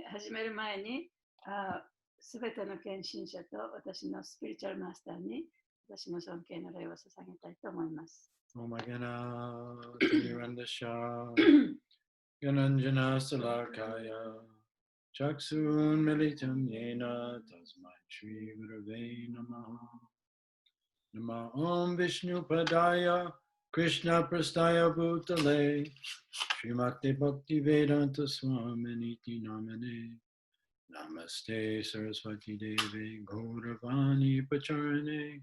始める前に、すべての献身者と私のスピリチュアルマスターに私の尊敬の礼を捧げたいと思います。Omagana Timirandasha Gananjana Salakaya Chaksun Militam Yena Tasmai Shri Gurave Namaha Nama Om Vishnu Padaya Krishna Prastaya Bhutale Srimati Bhakti Vedanta Swaminiti Namane Namaste Saraswati Devi Gauravani Pacharane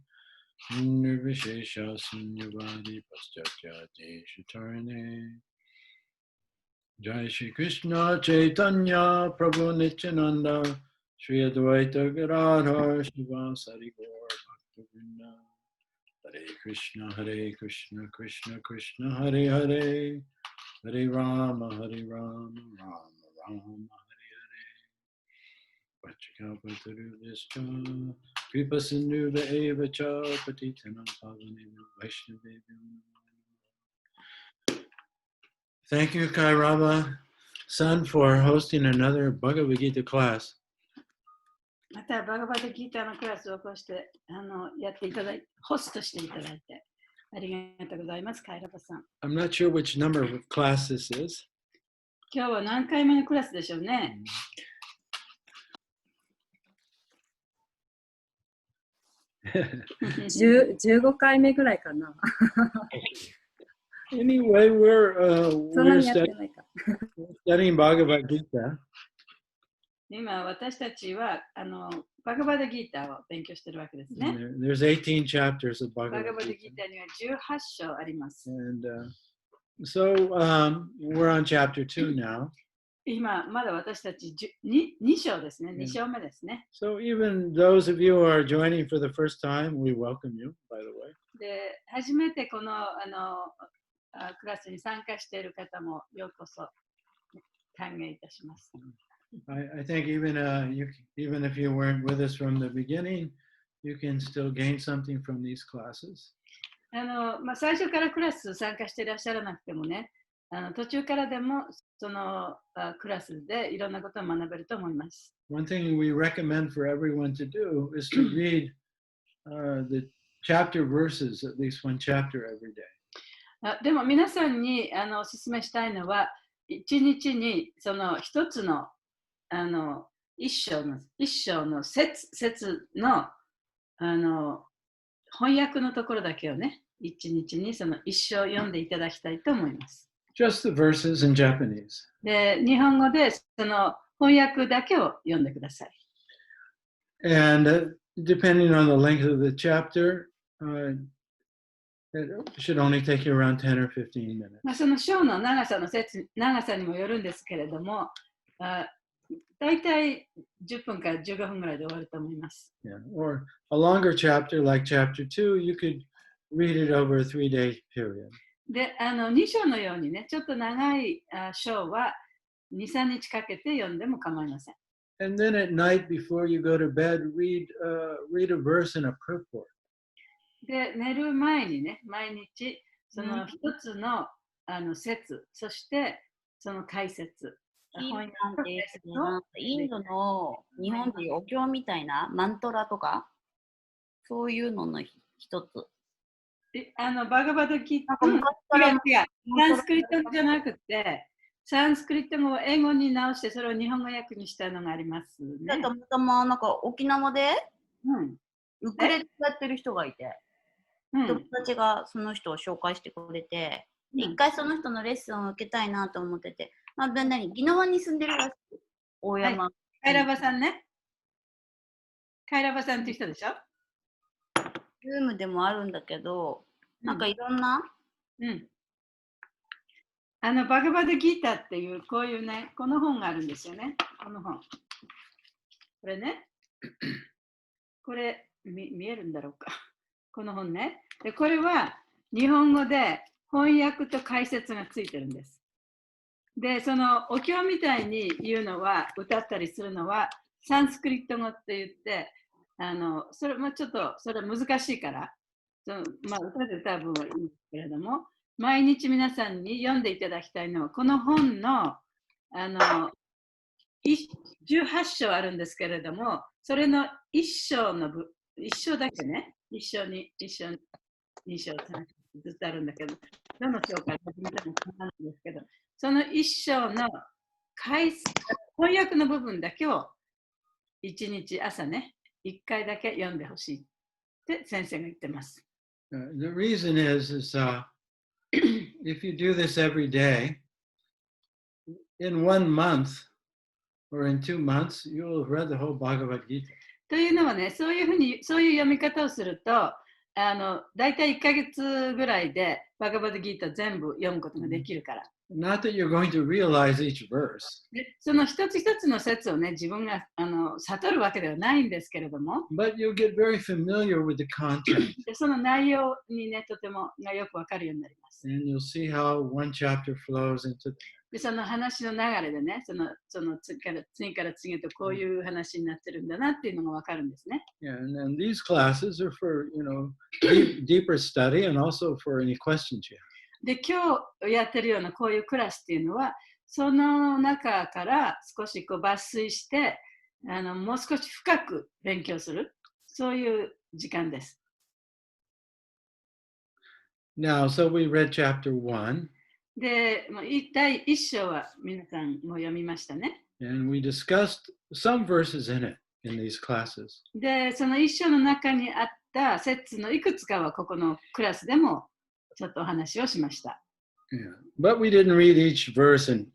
Nirvishesha Sunyavadi Paschatya Deshatarane Jai Shri Krishna Chaitanya Prabhu Nityananda Shri Advaita Gadadhar Shivasari Gaur Bhaktivinoda Hare Krishna Krishna Krishna Hare Hare Hare Rama Rama Rama Vachakapatarubhyascha Kripasinubhya evacha Patitanam Pavanena Vaishnavebhyo. Thank you, Kairava San, for hosting another Bhagavad Gita class. また、バガバドギーターのクラスをこうしてやっていただいて、ホストしていただいて、ありがとうございます、カイラバさん。I'm not sure which number of class this is. 今日は何回目のクラスでしょうね。15回目ぐらいかな。Anyway, we're studying Bhagavad Gita. 今、私たちはバガバドギーターを勉強しているわけですね。There's 18 chapters of バガ Bhagavad バドギ Gita. ーターには18章あります。And so we're on chapter 2 now. 今、まだ私たち2章ですね。2章目ですね。So even those of you who are joining for the first time, we welcome you, by the way. で、初めてこのクラスに参加している方もようこそ歓迎いたします。I think even if you weren't with us from the beginning, you can still gain something from these classes. 最初からクラス参加していらっしゃらなくてもね、途中からでもそのクラスでいろんなことを学べると思います。One thing we recommend for everyone to do is to read the chapter verses, at least one chapter every day. でも皆さんにお勧めしたいのは、一日にその一つの一章の節の翻訳のところだけをね、一日にその一章読んでいただきたいと思います。Just the verses in Japanese. で、日本語でその翻訳だけを読んでください。And depending on the length of the chapter, it should only take you around 10 or 15 minutes. その章の長さにもよるんですけれども、だいたい10分から15分ぐらいで終わると思います。Yeah. Or a longer chapter like chapter 2, you could read it over a 3-day period. で、2章のようにね、ちょっと長い章は2、3日かけて読んでも構いません。And then at night before you go to bed, read a verse in a purport. で、寝る前にね、毎日その一つの説、そしてその解説。インドの日本でいうお経みたいなマントラとか、そういうのの一つ。バガバドギーター、違う。サンスクリットじゃなくて、サンスクリット語を英語に直してそれを日本語訳にしたのがありますね。たまたまなんか沖縄で、ウクレレやってる人がいて、友達がその人を紹介してくれて、一回その人のレッスンを受けたいなと思ってて、宜野湾に住んでるらしい。大山。カイラバさんね。カイラバさんって人でしょ？ズームでもあるんだけど、なんかいろんな。バガバドギーターっていうこういうね、この本があるんですよね。この本。これね。これ見えるんだろうか。この本ね。で、これは日本語で翻訳と解説がついてるんです。で、そのお経みたいに言うのは、歌ったりするのは、サンスクリット語って言って、それもちょっとそれは難しいから、歌で歌う分はいいんですけれども、毎日皆さんに読んでいただきたいのは、この本の、18章あるんですけれども、それの1章だけね、1章、2章、3章ずっとあるんだけど、どの章から始めたのかなんですけど、その1章の翻訳の部分だけを1日朝ね、1回だけ読んでほしいって先生が言ってます。The reason is if you do this every day, in 1 month or in 2 months, you will have read the whole Bhagavad Gita. というのはね、そういう読み方をすると、だいたい1ヶ月ぐらいでバガバッドギータ全部読むことができるから。Not that you're going to realize each verse. でその一つ一つの説をね、自分が悟るわけではないんですけれども、But you'll get very familiar with the content. でその内容にね、とてもよくわかるようになります。And you'll see how one chapter flows into the でその話の流れでね、その次から次へとこういう話になってるんだなっていうのがわかるんですね。Yeah, and these classes are for, deeper study and also for any questions you have. で、今日やってるようなこういうクラスっていうのは、その中から少し抜粋して、もう少し深く勉強する、そういう時間です。Now, so we read chapter 1. で、第1章は皆さんも読みましたね。And we discussed some verses in it, in these classes. で、その1章の中にあった説のいくつかはここのクラスでもちょっとお話をしました。Yeah. But we didn't read each verse in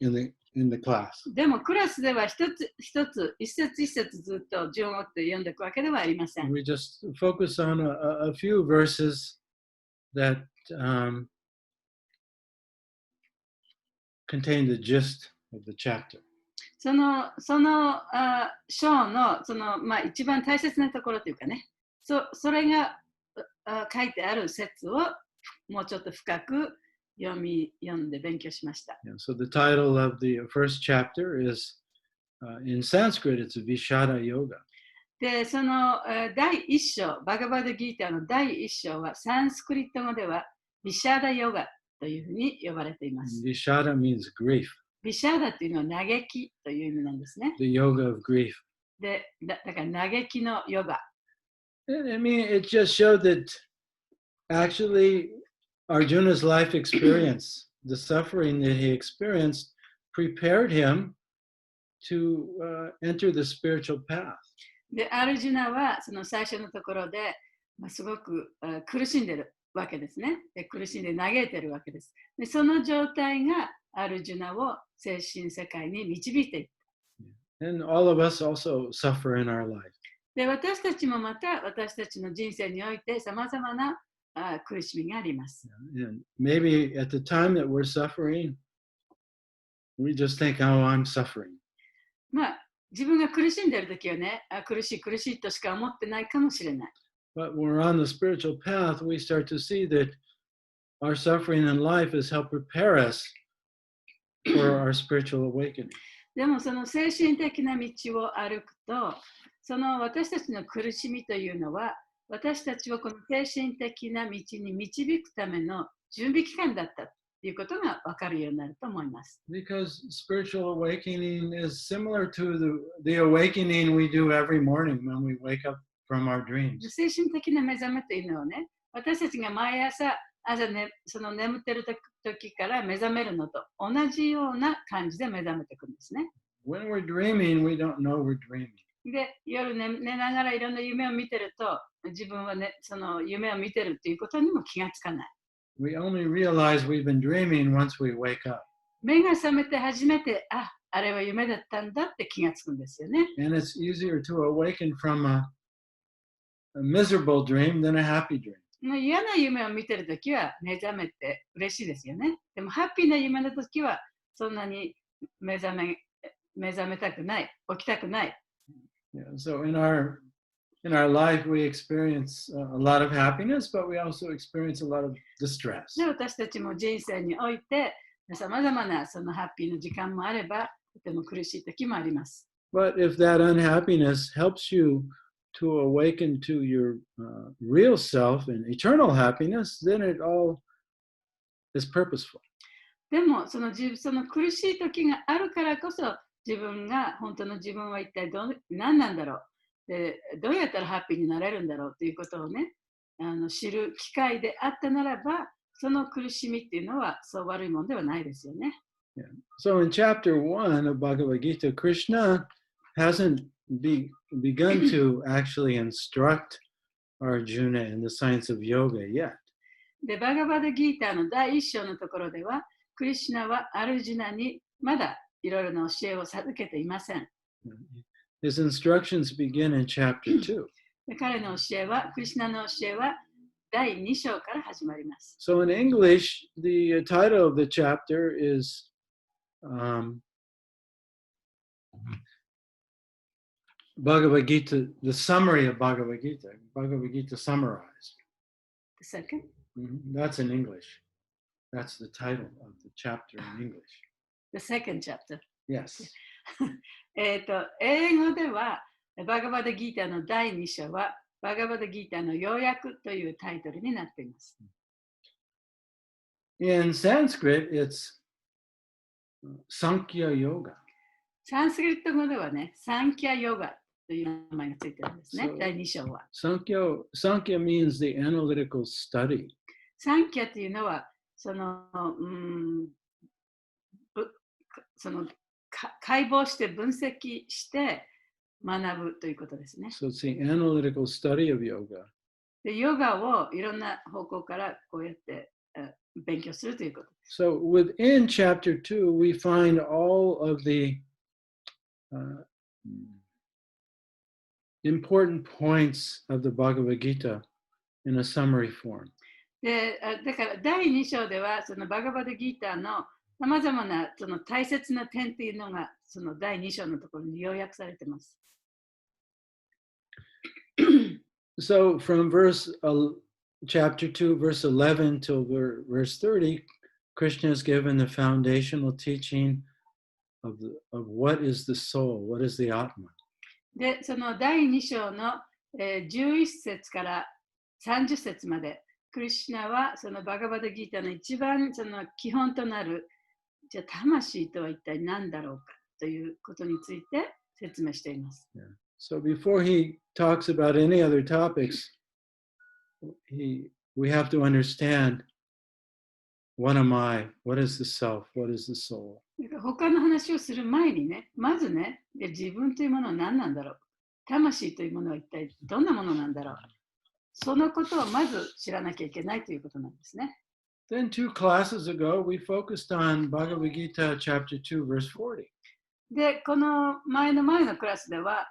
the class. でもクラスでは一つ一節一節ずっと順を追って読んでいくわけではありません。We just focus on a few verses that contain the gist of the chapter. その章の一番大切なところというかね、それが書いてある説をもうちょっと深く読んで勉強しました。Yeah, so the title of the first chapter is, in Sanskrit, it's Vishada Yoga. で、その第1章、バガバッドギーターの第1章はサンスクリット語ではビシャダヨガというふうに呼ばれています。Vishada means grief. ビシャダというのは嘆きという意味なんですね。The yoga of grief. で、だから嘆きのヨガ。I mean, it just showed that actually Arjuna's life experience, the suffering that he experienced, prepared him to enter the spiritual path. で、アルジュナはその最初のところですごく苦しんでるわけですね。で、苦しんで嘆いてるわけです。で、その状態がアルジュナを精神世界に導いていった。And all of us also suffer in our life. で、私たちもまた私たちの人生においてさまざまな苦しみがあります。And maybe at the time that we're suffering, we just think, oh, I'm suffering. 自分が苦しんでいるときはね、苦しいとしか思ってないかもしれない。But when we're on the spiritual path, we start to see that our suffering in life has helped prepare us for our spiritual awakening. でもその精神的な道を歩くと、その私たちの苦しみというのは、私たちをこの精神的な道に導くための準備期間だったということが分かるようになると思います。Because spiritual awakening is similar to the awakening we do every morning when we wake up from our dreams. 精神的な目覚めというのをね、私たちが毎朝、その眠っている時から目覚めるのと同じような感じで目覚めていくんですね。When we're dreaming, we don't know we're dreaming. で、夜寝ながらいろんな夢を見てると、自分はね、その夢を見てるということにも気がつかない。We only realize we've been dreaming once we wake up. 目が覚めて初めて、あれは夢だったんだって気がつくんですよね。And it's easier to awaken from a miserable dream than a happy dream. 嫌な夢を見てるときは目覚めて嬉しいですよね。でもハッピーな夢のときはそんなに目覚めたくない、起きたくない。Yeah, so in our life we experience a lot of happiness, but we also experience a lot of distress. で、私たちも人生においてさまざまなそのハッピーの時間もあれば、とても苦しいときもあります。But if that unhappiness helps you to awaken to your real self and eternal happiness, then it all is purposeful. でもその苦しい時があるからこそ自分が、本当の自分は一体何なんだろうで、どうやったらハッピーになれるんだろうということをね、知る機会であったならば、その苦しみっていうのはそう悪いものではないですよね。Yeah. So in chapter 1 of Bhagavad Gita, Krishna hasn't begun to actually instruct Arjuna in the science of yoga yet. で、バガバダギーターの第1章のところでは、クリシュナはアルジュナにまだいろいろな教えを授けていません。His instructions begin in chapter 2. で彼の教えは、クリシュナの教えは第2章から始まります。So in English, the title of the chapter is Bhagavad Gita, the summary of Bhagavad Gita, Bhagavad Gita summarized. The second? That's in English. That's the title of the chapter in English. The second chapter. Yes. 英語では、バガバダギーターの第2章は、バガバダギーターの要約というタイトルになっています。In Sanskrit, it's Sankhya Yoga. サンスクリット語ではね、サンキャヨガという名前がついてるんですね、So, 第2章は。Sankhya means the analytical study. サンキャというのは、解剖して分析して学ぶということですね。So it's the analytical study of yoga. でヨガをいろんな方向からこうやって勉強するということです。So within chapter 2, we find all of the important points of the Bhagavad Gita in a summary form. でだから第2章ではそのバガバダギーターのさまざまなその大切な点というのがその第2章のところに要約されています。So from chapter 2, verse 11 till verse 30, Krishna has given the foundational teaching of what is the soul, what is the Atma. で、その第2章の、11節から30節まで、クリシュナはそのバガバダギータの一番その基本となる、じゃあ魂とは一体何だろうかということについて説明しています。Yeah. So before he talks about any other topics, we have to understand what am I, what is the self, what is the soul. 他の話をする前にね、まずね、自分というものは何なんだろう。魂というものは一体どんなものなんだろう。そのことをまず知らなきゃいけないということなんですね。Then 2 classes ago, we focused on Bhagavad Gita chapter 2, verse 40. で、この前のクラスでは、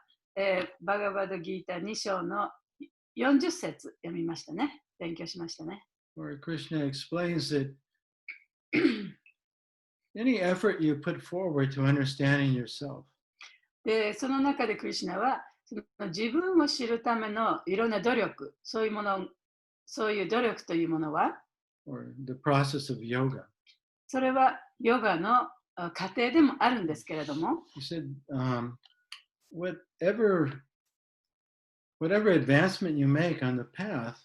バガバダギータ2章の40節読みましたね。勉強しましたね。Where Krishna explains that any effort you put forward to understanding yourself. で、その中でクリシュナはその自分を知るためのいろんな努力、そういう努力というものは、or the process of yoga. それはヨガの過程でもあるんですけれども、He said, whatever advancement you make on the path,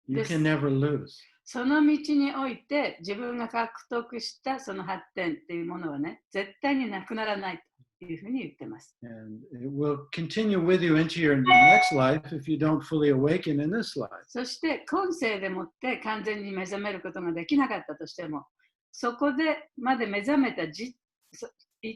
you can never lose. その道において自分が獲得したその発展っていうものはね、絶対になくならないというふうに言ってます。And it will continue with you into your next life if you don't fully awaken in this life. そして今世でもって完全に目覚めることができなかったとしても、そこでまで目覚めたいっ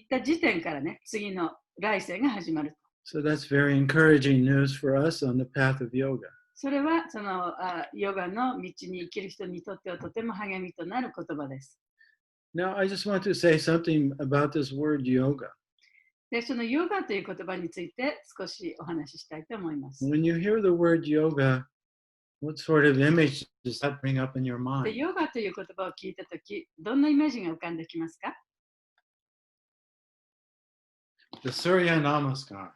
た時点からね、次の来世が始まる。So that's very encouraging news for us on the path of yoga. それはそのヨガの道に生きる人にとってはとても励みとなる言葉です。Now, I just want to say something about this word yoga. で、そのヨガという言葉について少しお話ししたいと思います。When you hear the word yoga, what sort of image does that bring up in your mind? で、ヨガという言葉を聞いたとき、どんなイメージが浮かんできますか？ The Surya Namaskar.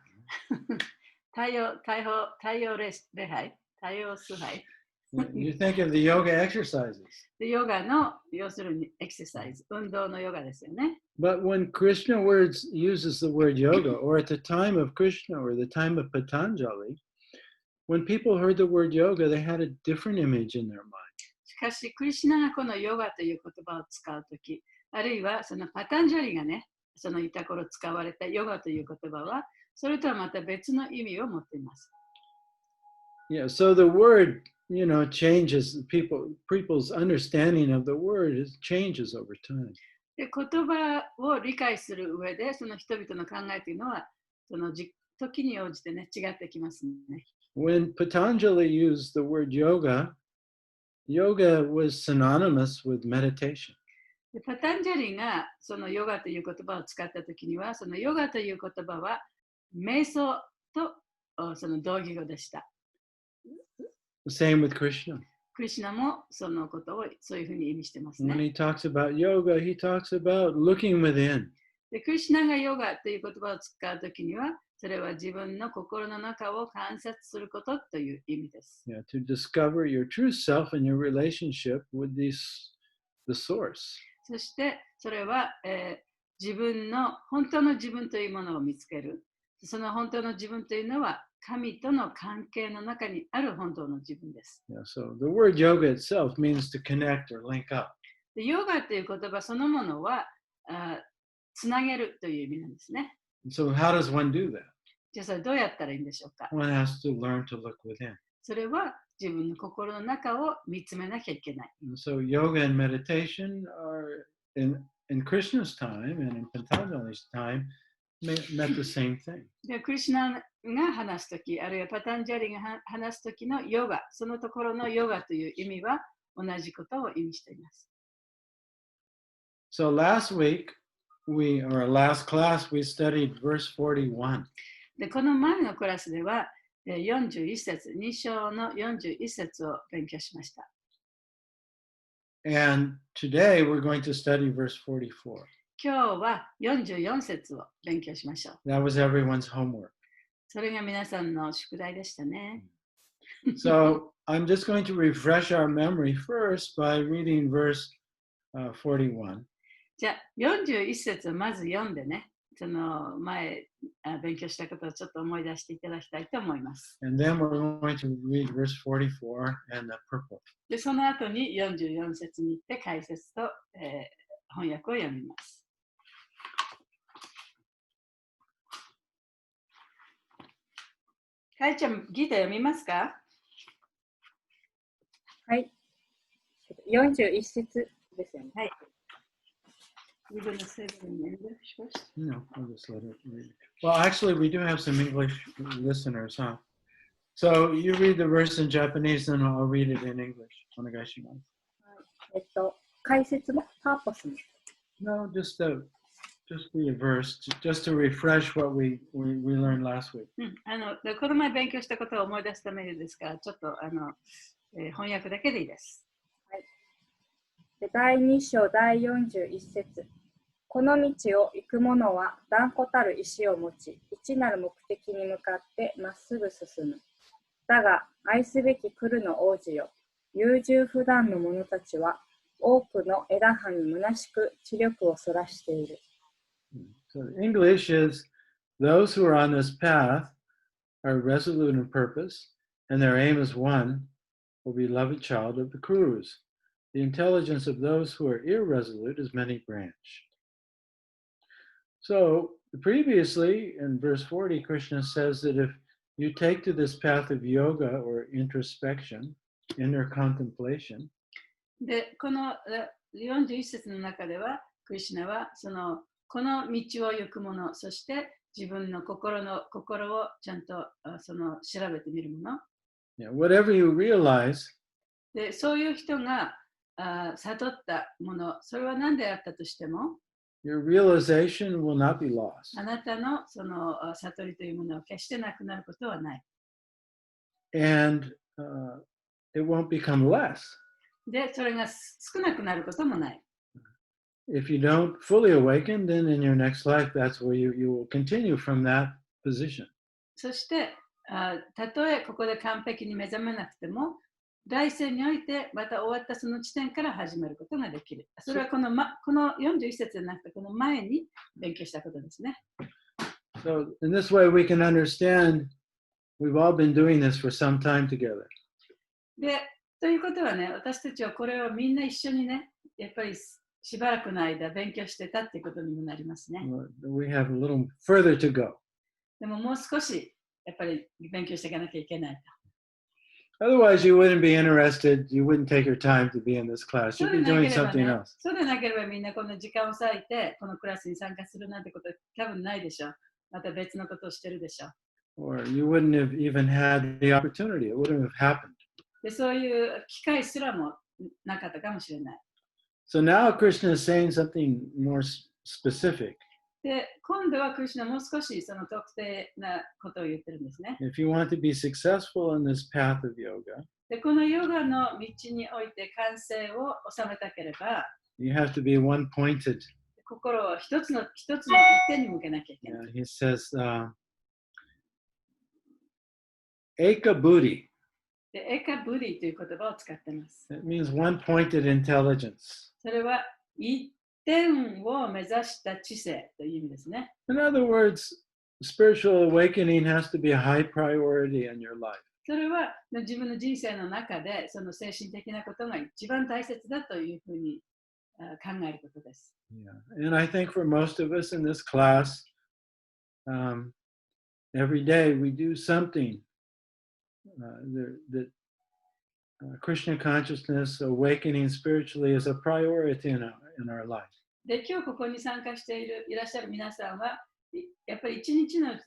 太陽礼拝、太陽崇拝。You think of the yoga exercises. で、ヨガの要するにエクササイズ、運動のヨガですよね。But when Krishna uses the word yoga, or at the time of Krishna or the time of Patanjali, when people heard the word yoga, they had a different image in their mind. しかし、クリシュナがこのヨガという言葉を使うとき、あるいはそのパタンジャリがね、そのいた頃使われたヨガという言葉は、それとはまた別の意味を持っています。Yeah, so the word, changes. People's understanding of the word changes over time. で、言葉を理解する上で、その人々の考えというのは、その時に応じてね、違ってきますね。When Patanjali used the word yoga was synonymous with meditation. でパタンジャリがそのヨガという言葉を使ったときには、そのヨガという言葉は瞑想とその同義語でした。Same with Krishna. クリシュナもそのことをそういうふうに意味してますね。When he talks about yoga, he talks about looking within. でクリシュナがヨガという言葉を使うときには、それは自分の心の中を観察することという意味です。Yeah, to discover your true self and your relationship with the source. そしてそれは、自分の本当の自分というものを見つける。その本当の自分というのは神との関係の中にある本当の自分です。Yeah, so the word yoga itself means to connect or link up. でヨガという言葉そのものはつなげるという意味なんですね。So how does one do that? じゃあそれどうやったらいいんでしょうか。 One has to learn to look within. それは自分の心の中を見つめなきゃいけない。And so yoga and meditation are in Krishna's time and in Patanjali's time meant the same thing. でクリシュナが話すとき、あるいはパタンジャリが話すときのヨガ、そのところのヨガという意味は同じことを意味しています。So last week, last class, we studied verse 41. でこの前のクラスでは41節、2章の41節を勉強しました。And today we're going to study verse 44. 今日は44節を勉強しましょう。That was everyone's homework. それが皆さんの宿題でしたね。So I'm just going to refresh our memory first by reading verse 41. じゃあ41節をまず読んでね、その前勉強したことをちょっと思い出していただきたいと思います。And then we're going to read verse 44 and the purport. でその後に44節に行って解説と、翻訳を読みます。かいちゃん、ギータ読みますか？はい。41節ですよね。はい。You're going to say it in English first? No, I'll just let it read. Well, actually, we do have some English listeners, huh? So you read the verse in Japanese, and I'll read it in English. お願いします。解説もパーポスも。No, just the verse, just to refresh what we learned last week. この前勉強したことを思い出すためにですから、ちょっと翻訳だけでいいです。はい、で第2章第41節。この道を行く者は断固たる意志を持ち、一なる目的に向かってまっすぐ進む。だが、愛すべき来るの王子よ、優柔不断の者たちは多くの枝葉に虚しく知力をそらしている。So English is, those who are on this path are resolute in purpose, and their aim is one, O beloved child of the cruise. The intelligence of those who are irresolute is many-branched. So previously, in verse 40, Krishna says that if you take to this path of yoga or introspection, inner contemplation, で、この41節の中では、クリシュナはこの道を行く者、そして自分の心をちゃんと調べてみる者。Yeah, whatever you realize, で、そういう人が悟ったもの、それは何であったとしても、your realization will not be lost. あなたのその悟りというものは決してなくなることはない。And it won't become less. で、それが少なくなることもない。If you don't fully awaken, then in your next life, that's where you will continue from that position. そして、たとえここで完璧に目覚めなくても、来世においてまた終わったその地点から始めることができる。それはこの41節じゃなくて、この前に勉強したことですね。So in this way, we can understand we've all been doing this for some time together. で、ということはね、私たちはこれをみんな一緒にね、やっぱりしばらくの間勉強してたっていうことにもなりますね。We have a little further to go. でももう少しやっぱり勉強していかなきゃいけないと。Otherwise, you wouldn't be interested. You wouldn't take your time to be in this class. そ You'd う be でな doing ければ something ね、 else. そうでなければみんなこの時間を割いてこのクラスに参加するなんてこと多分ないでしょう。また別のことをしてるでしょう。Or you wouldn't have even had the opportunity. It wouldn't have happened. でそういう機会すらもなかったかもしれない。So now Krishna is saying something more specific. で、今度はクリシュナもう少しその特定なことを言ってるんですね。If you want to be successful in this path of yoga, で、このヨガの道において完成を収めたければ、you have to be one-pointed. 心を一つの一点に向けなきゃいけない。He says, Eka Buddhi. で、エカブディという言葉を使っています。It means one-pointed intelligence. それは一点を目指した知性という意味ですね。In other words, spiritual awakening has to be a high priority in your life. それは自分の人生の中でその精神的なことが一番大切だというふうに考えることです。Yeah. And I think for most of us in this class, every day we do something that Krishna consciousness, awakening spiritually is a priority in our life. で、今日ここに参加していらっしゃる皆さんは、やっぱり一日のう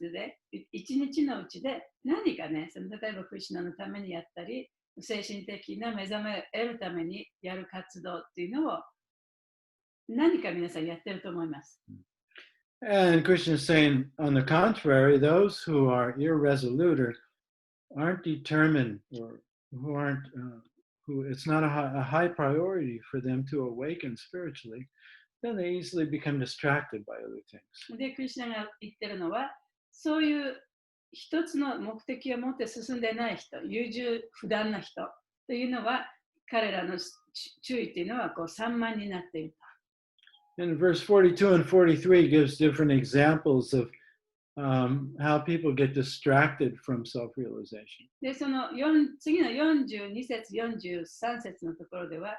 ちで何かね、その例えばクリシュナのためにやったり、精神的な目覚めを得るためにやる活動っていうのを何か皆さんやってると思います。And Krishna is saying, on the contrary, those who are irresolute or aren't determined or who aren't, who it's not a high priority for them to awaken spiritually, then they easily become distracted by other things. で、クリシュナが言ってるのは、そういう一つの目的を持って進んでない人、優柔不断な人というのは、彼らの注意というのはこう散漫になっている。And verse 42 and 43 gives different examples of how people get distracted from self-realization. で、その次の42節、43節のところでは、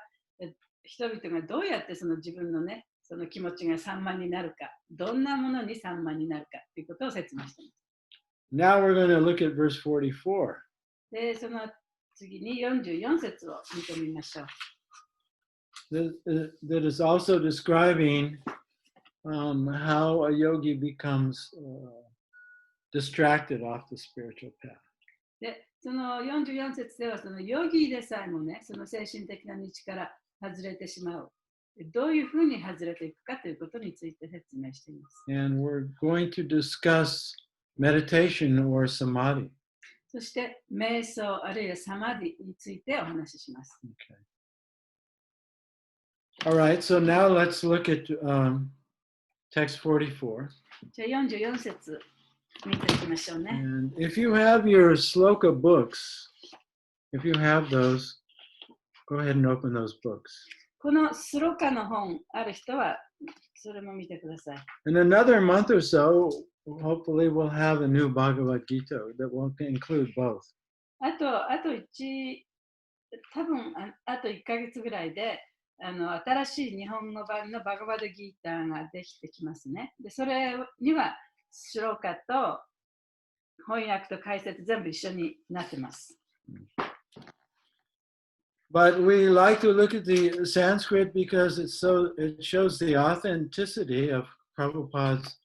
人々がどうやってその自分のね、その気持ちが散漫になるか、どんなものに散漫になるかということを説明しています。Now we're going to look at verse 44. で、その次に44節を見てみましょう。That is also describing how a yogi becomes distracted off the spiritual path. で、その44節では、そのヨギでさえもね、その精神的な道から外れてしまう。どういうふうに外れていくかということについて説明しています。And we're going to discuss meditation or samadhi. そして、瞑想あるいはサマディについてお話しします。Okay. All right, so now let's look at text 44. じゃあ44節見ていきましょうね。And if you have your sloka books, if you have those, go ahead and open those books. このスロカの本ある人はそれも見てください。In another month or so, hopefully we'll have a new Bhagavad Gita that will include both. 多分あと1ヶ月ぐらいで新しい日本語版のバガバドギーターができてきますね。で、それにはスローカと翻訳と解説全部一緒になってます。But we like to look at the Sanskrit because it shows the authenticity of Prabhupada's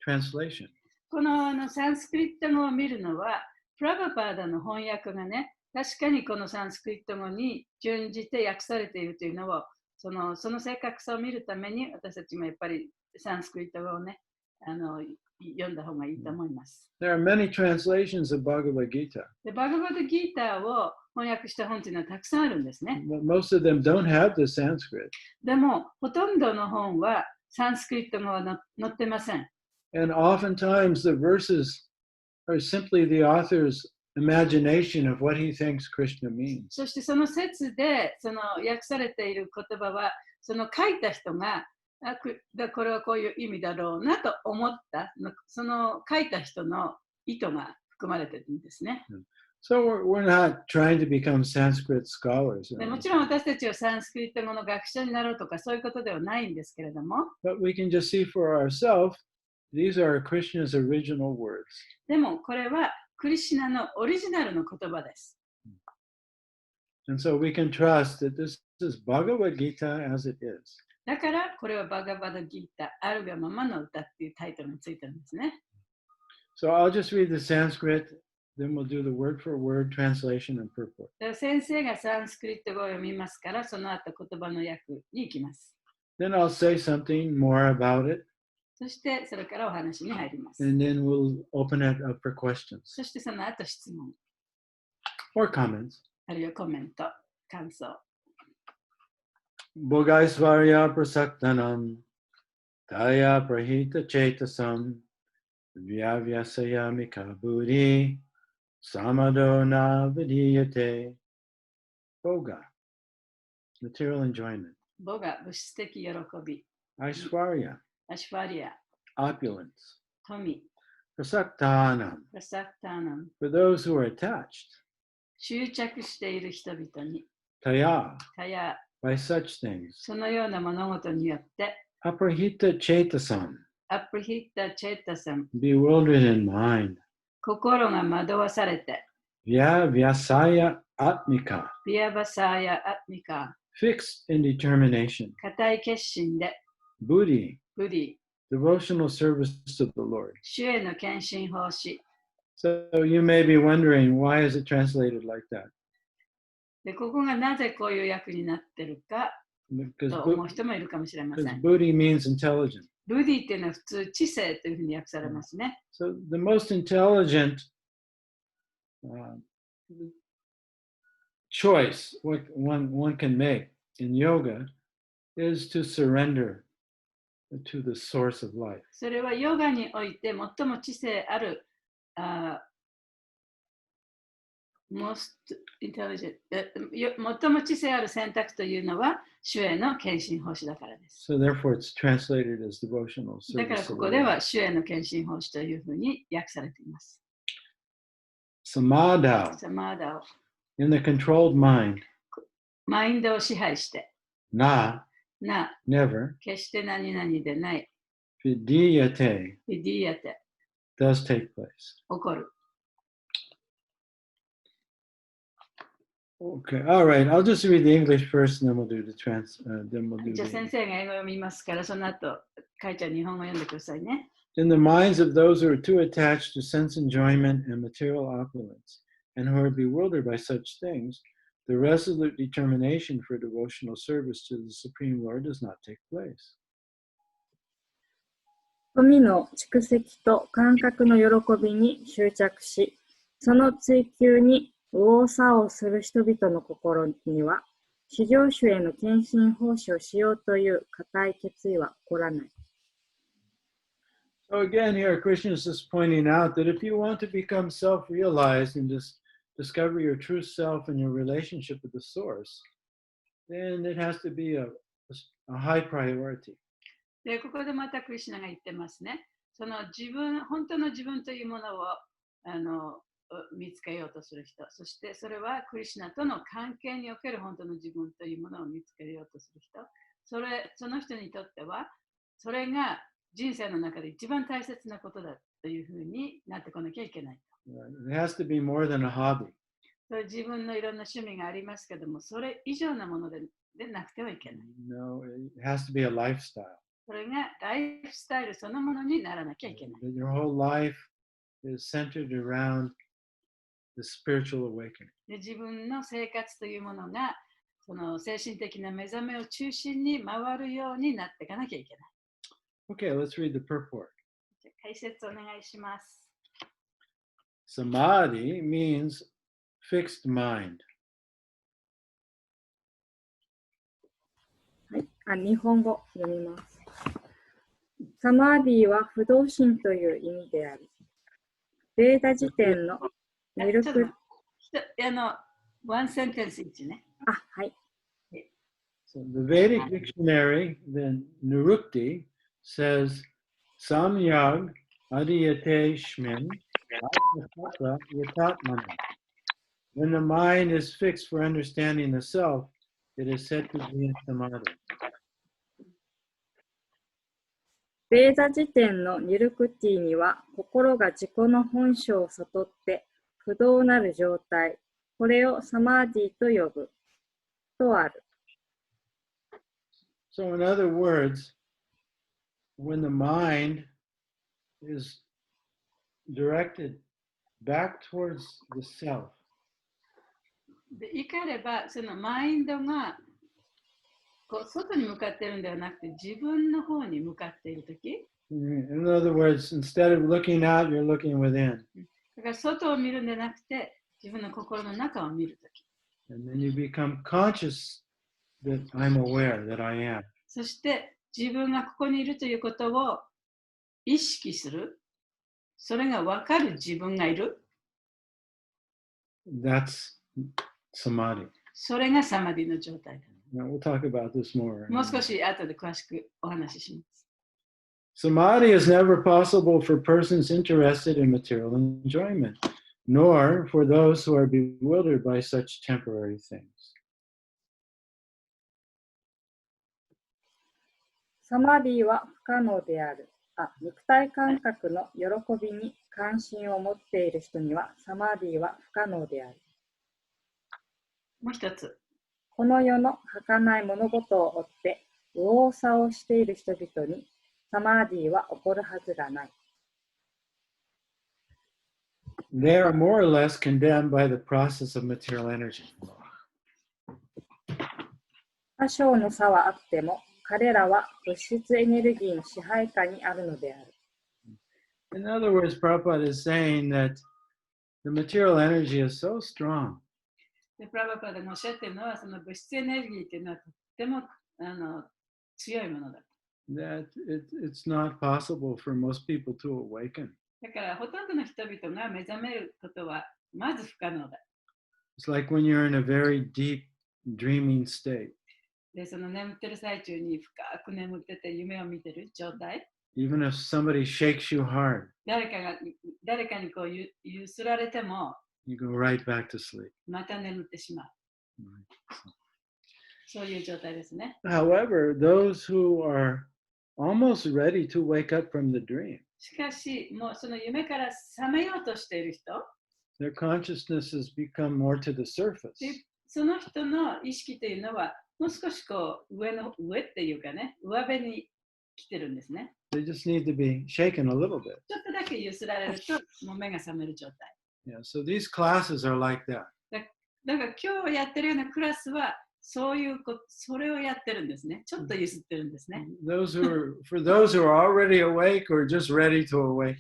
translation. このサンスクリット語を見るのは、プラバパーダの翻訳がね、確かにこのサンスクリット語に準じて訳されているというのを、その正確さを見るために、私たちもやっぱりサンスクリット語をね、読んだ方がいいと思います。There are many translations of Bhagavad Gita. で、バガバドギーターを翻訳した本というのはたくさんあるんですね。But most of them don't have the Sanskrit. でも、ほとんどの本はサンスクリット語は載ってません。And oftentimes the verses are simply the author's imagination of what he thinks Krishna means. そしてその説でその訳されている言葉は、その書いた人がこれはこういう意味だろうなと思った、その書いた人の意図が含まれているんですね。So we're not trying to become Sanskrit scholars. もちろん私たちはサンスクリット語の学者になろうとかそういうことではないんですけれども、But we can just see for ourselves, these are Krishna's original words. でもこれはクリシュナのオリジナルの言葉です。And so we can trust that this is Bhagavad Gita as it is. だからこれはバガバダギータ、あるがままの歌っていうタイトルについてるんですね。So I'll just read the Sanskrit, then we'll do the word for word translation and purport. 先生がサンスクリット語を読みますから、その後言葉の訳に行きます。Then I'll say something more about it. そしてそれからお話に入ります。And then we'll open it up for questions. そしてその後質問。Or comments. あるいはコメント、感想。Bhogaisvarya prasaktanam, taya prahita chetasam, vyavyasayamika buddhi, samado na vidiyate. Bhoga, material enjoyment. ボガ、物質的喜び。Aishwarya, アシュワリア、 opulence. 富。Prasaktanam, プラサクターナム、 for those who are attached. 執着している人々に。 Taya, たや、 by such things. そのような物事によって、 Aprahita chetasam, アプリヒッタ・チェッタサム、 bewildered in mind. 心が惑わされて、 Vyavyasaya atmika, ビアバサーヤ・アッミカ、 fixed in determination. 固い決心で、 Buddhi, ブディ、 devotional service to the Lord. 主への献身奉仕。 So you may be wondering, why is it translated like that? で、ここがなぜこういう訳になってるか Because と思う人もいるかもしれません。 Buddhi means intelligent. ブディっていうのは普通知性というふうに訳されますね。 So the most intelligent choice what one can make in yoga is to surrender to the source of life. それはヨガにおいて最も知性あるmost intelligent 最も知性ある選択というのは主への献身奉仕だからです。 So therefore it's translated as devotional だから service こ to こ the で Lord. は主への献身奉仕というふうに訳されています。 Samadha, サマーダを in the controlled mind. マインドを支配して Na, な、 never. 決して何々でない Vidiyate ビディアテ does take place. 起こる。 Okay, all right. I'll just read the English first, and then we'll do the じゃあ先生が英語を読みますから、その後、かいちゃん日本語読んでくださいね。 In the minds of those who are too attached to sense enjoyment and material opulence, and who are bewildered by such things, the resolute determination for devotional service to the Supreme Lord does not take place. 富の蓄積と感覚の喜びに執着し、その追求に右往左往する人々の心には、至上主への献身奉仕をしようという固い決意は起こらない。So again, here Krishna is just pointing out that if you want to become self-realized and just discover your true self and your relationship with the source, then it has to be a high priority. で、ここでまたクリシュナが言ってますね。その本当の自分というものを見つけようとする人、そしてそれはクリシュナとの関係における本当の自分というものを見つけようとする人、その人にとっては、それが人生の中で一番大切なことだというふうになってこなきゃいけない。It has to be more than a hobby. それ自分のいろんな趣味がありますけども、それ以上なものでなくてはいけない。No, it has to be a lifestyle. それがライフスタイルそのものにならなきゃいけない。Your whole life is centered around the spiritual awakening. で、自分の生活というものがその精神的な目覚めを中心に回るようになっていかなきゃいけない。Okay, let's read the purport. 解説お願いします。Samadhi means fixed mind. はい、日本語読みます。サマーディは不動心という意味であり、ベーダ辞典のニルク。one sentence each ね。はい。So the Vedic dictionary, the Nirukti, says Samyag Adiyate Shmin Yatatmana. When the mind is fixed for understanding the self, it is said to be in samadhi. ベーダ辞典のニルクティには、心が自己の本性を悟って不動なる状態、これをサマーディと呼ぶ、とある。So in other words, when the mind is directed back towards the self, で言い換えれば、そのマインドがこう外に向かっているんではなくて、自分の方に向かっているとき。in other words, instead of looking out, you're looking within. だから外を見るんでなくて、自分の心の中を見るとき。And then you become conscious that I'm aware that I am. そして自分がここにいるということを意識する。それが分かる自分がいる。That's samadhi. それがサマディの状態だ。Now we'll talk about this more. もう少し後で詳しくお話しします。Samadhi is never possible for persons interested in material enjoyment, nor for those who are bewildered by such temporary things. サマディは不可能である。肉体感覚の喜びに関心を持っている人には、サマディは不可能である。もう一つ。この世の儚い物事を追って右往左往している人々にサマーディは起こるはずがない。They are more or less condemned by the process of material energy. 多少の差はあっても、彼らは物質エネルギーの支配下にあるのである。In other words, Prabhupada is saying that the material energy is so strong. でプラバパダがおっしゃっているのは、その物質エネルギーというのはとっても強いものだ。That it's not possible for most people to awaken. だからほとんどの人々が目覚めることはまず不可能だ。It's like when you're in a very deep dreaming state. で、その眠ってる最中に深く眠ってて夢を見てる状態。Even if somebody shakes you hard, 誰かにこう揺すられても、you go right back to sleep. また眠ってしまう。そういう状態ですね。However, those who are almost ready to wake up from the dream, しかし、もうその夢から覚めようとしている人、their consciousness has become more to the surface. その人の意識というのは、もう少しこう上っていうかね、上辺に来てるんですね。They just need to be shaken a little bit. ちょっとだけ揺すられると、もう目が覚める状態。Yeah, so these classes are like that. だから今日やってるようなクラスは、それをやってるんですね。ちょっと揺すってるんですね。For those who are already awake or just ready to awaken.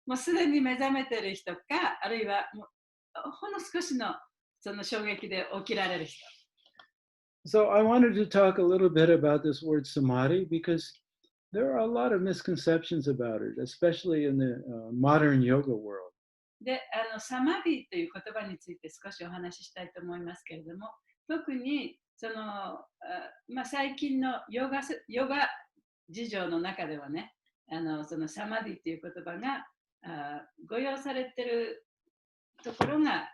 もうすでに目覚めてる人か、あるいはもうほんの少しのその衝撃で起きられる人。So I wanted to talk a little bit about this word samadhi because there are a lot of misconceptions about it, especially in the modern yoga world. で、サマディという言葉について少しお話ししたいと思いますけれども、特にその最近のヨガ事情の中ではね、そのサマディという言葉が誤用されているところが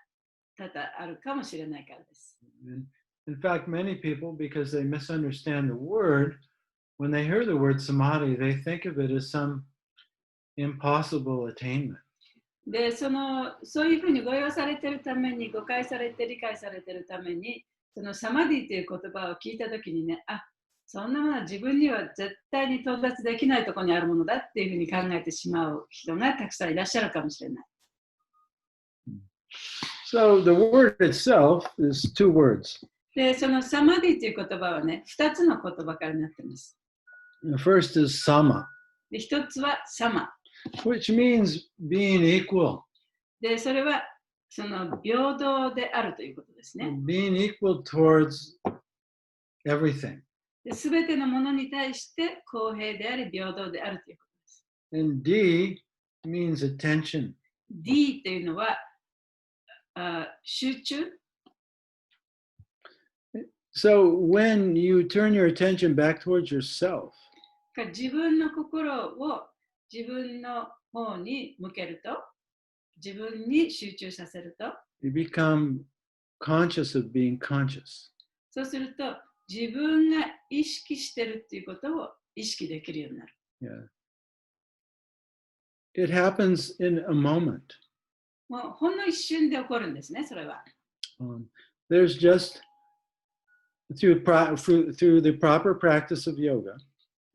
多々あるかもしれないからです。In fact, many people, because they misunderstand the word, when they hear the word samadhi, they think of it as some impossible attainment. で、そういうふうに誤用されているために、誤解されて理解されているために、そのサマディという言葉を聞いたときにね、そんなものは自分には絶対に到達できないところにあるものだっていうふうに考えてしまう人がたくさんいらっしゃるかもしれない。So the word itself is two words. で、そのサマディという言葉はね、2つの言葉からなっています。The first is sama, で、1つはサマ。which means being equal. で、それはその平等であるということですね。Being equal towards everything. すべてのものに対して公平であり平等であるということです。And D means attention. D というのは集中。So when you turn your attention back towards yourself, 自分の心を自分の方に向けると、自分に集中させると、You become conscious of being conscious. そうすると、自分が意識してるっていうことを意識できるようになる。Yeah. It happens in a moment. もうほんの一瞬で起こるんですね、それは。There's just through the proper practice of yoga.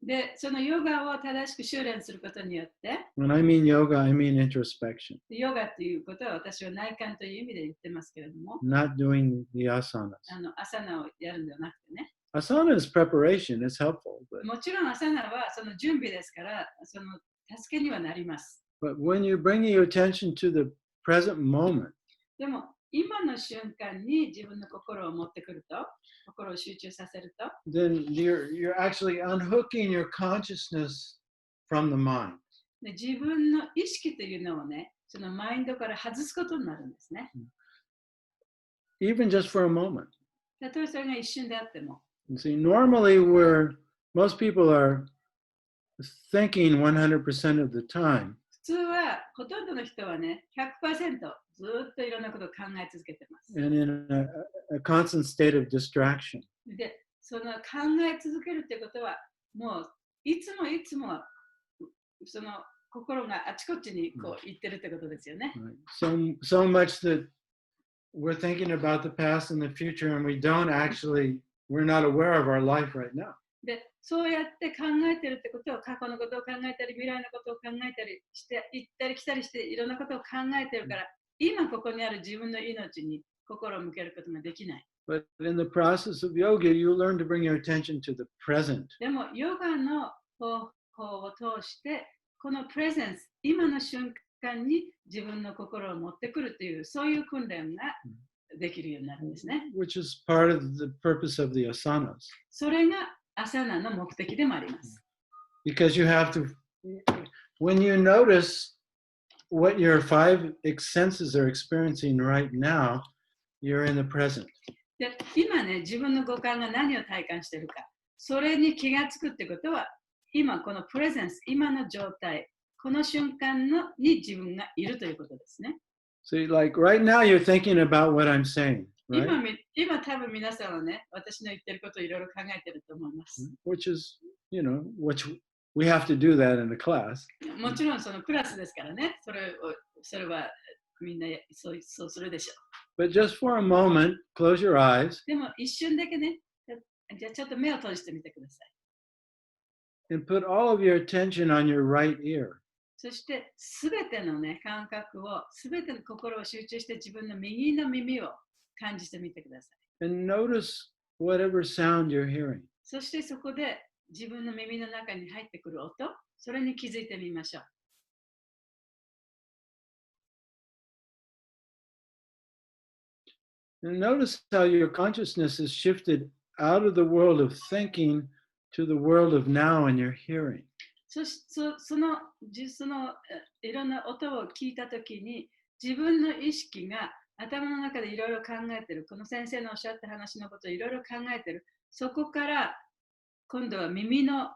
で、そのヨガを正しく修練することによって、When I mean yoga, I mean introspection. ヨガということは私は内観という意味で言ってますけれども、Not doing the asanas. アサナをやるんではなくてね。Asana is preparation, it's helpful. もちろんアサナはその準備ですから、その助けにはなります。But when you bring your attention to the present moment, でも、今の瞬間に自分の心を持ってくると、心を集中させると、then you're actually unhooking your consciousness from the mind. で自分の意識というのをね、そのマインドから外すことになるんですね。Even just for a moment. たとえそれが一瞬であっても。You see, normally most people are thinking 100% of the time. 普通は、ほとんどの人はね、100% ずっといろんなことを考え続けてます。And in a constant state of distraction. で、その考え続けるってことは、もういつもその心があちこちにこう行ってるってことですよね。Right. So much that we're thinking about the past and the future, and we're not aware of our life right now. で、そうやって考えてるってことは、過去のことを考えたり、未来のことを考えたりして、行ったり来たりして、いろんなことを考えてるから、今ここにある自分の命に心を向けることができない。But in the process of yoga, you learn to bring your attention to the present. でも、ヨガの方法を通して、このプレゼンス、今の瞬間に自分の心を持ってくるという、そういう訓練ができるようになるんですね。Which is part of the purpose of the asanas. それがアサナの目的でもあります。Because you have to, when you notice what your five senses are experiencing right now, you're in the present. で、今ね、自分の五感が何を体感しているか、それに気がつくってことは、今このプレゼンス、今の状態、この瞬間に自分がいるということですね。So like right now you're thinking about what I'm saying, right? 今多分皆さんはね、私の言ってることをいろいろ考えてると思います。Which is, which we have to do that in the class. もちろんそのクラスですからね、それはみんなそうするでしょう。But just for a moment, close your eyes. でも一瞬だけね、じゃあちょっと目を閉じてみてください。And put all of your attention on your right ear. そしてすべてのね、感覚を、すべての心を集中して自分の右の耳を感じてみてください。And notice whatever sound you're hearing. そしてそこで自分の耳の中に入ってくる音、それに気づいてみましょう。And notice how your consciousness is shifted out of the world of thinking to the world of now and your hearing. そのいろんな音を聞いたときに、自分の意識が頭の中でいろいろ考えてる、この先生のおっしゃった話のことをいろいろ考えてる、そこから今度は耳の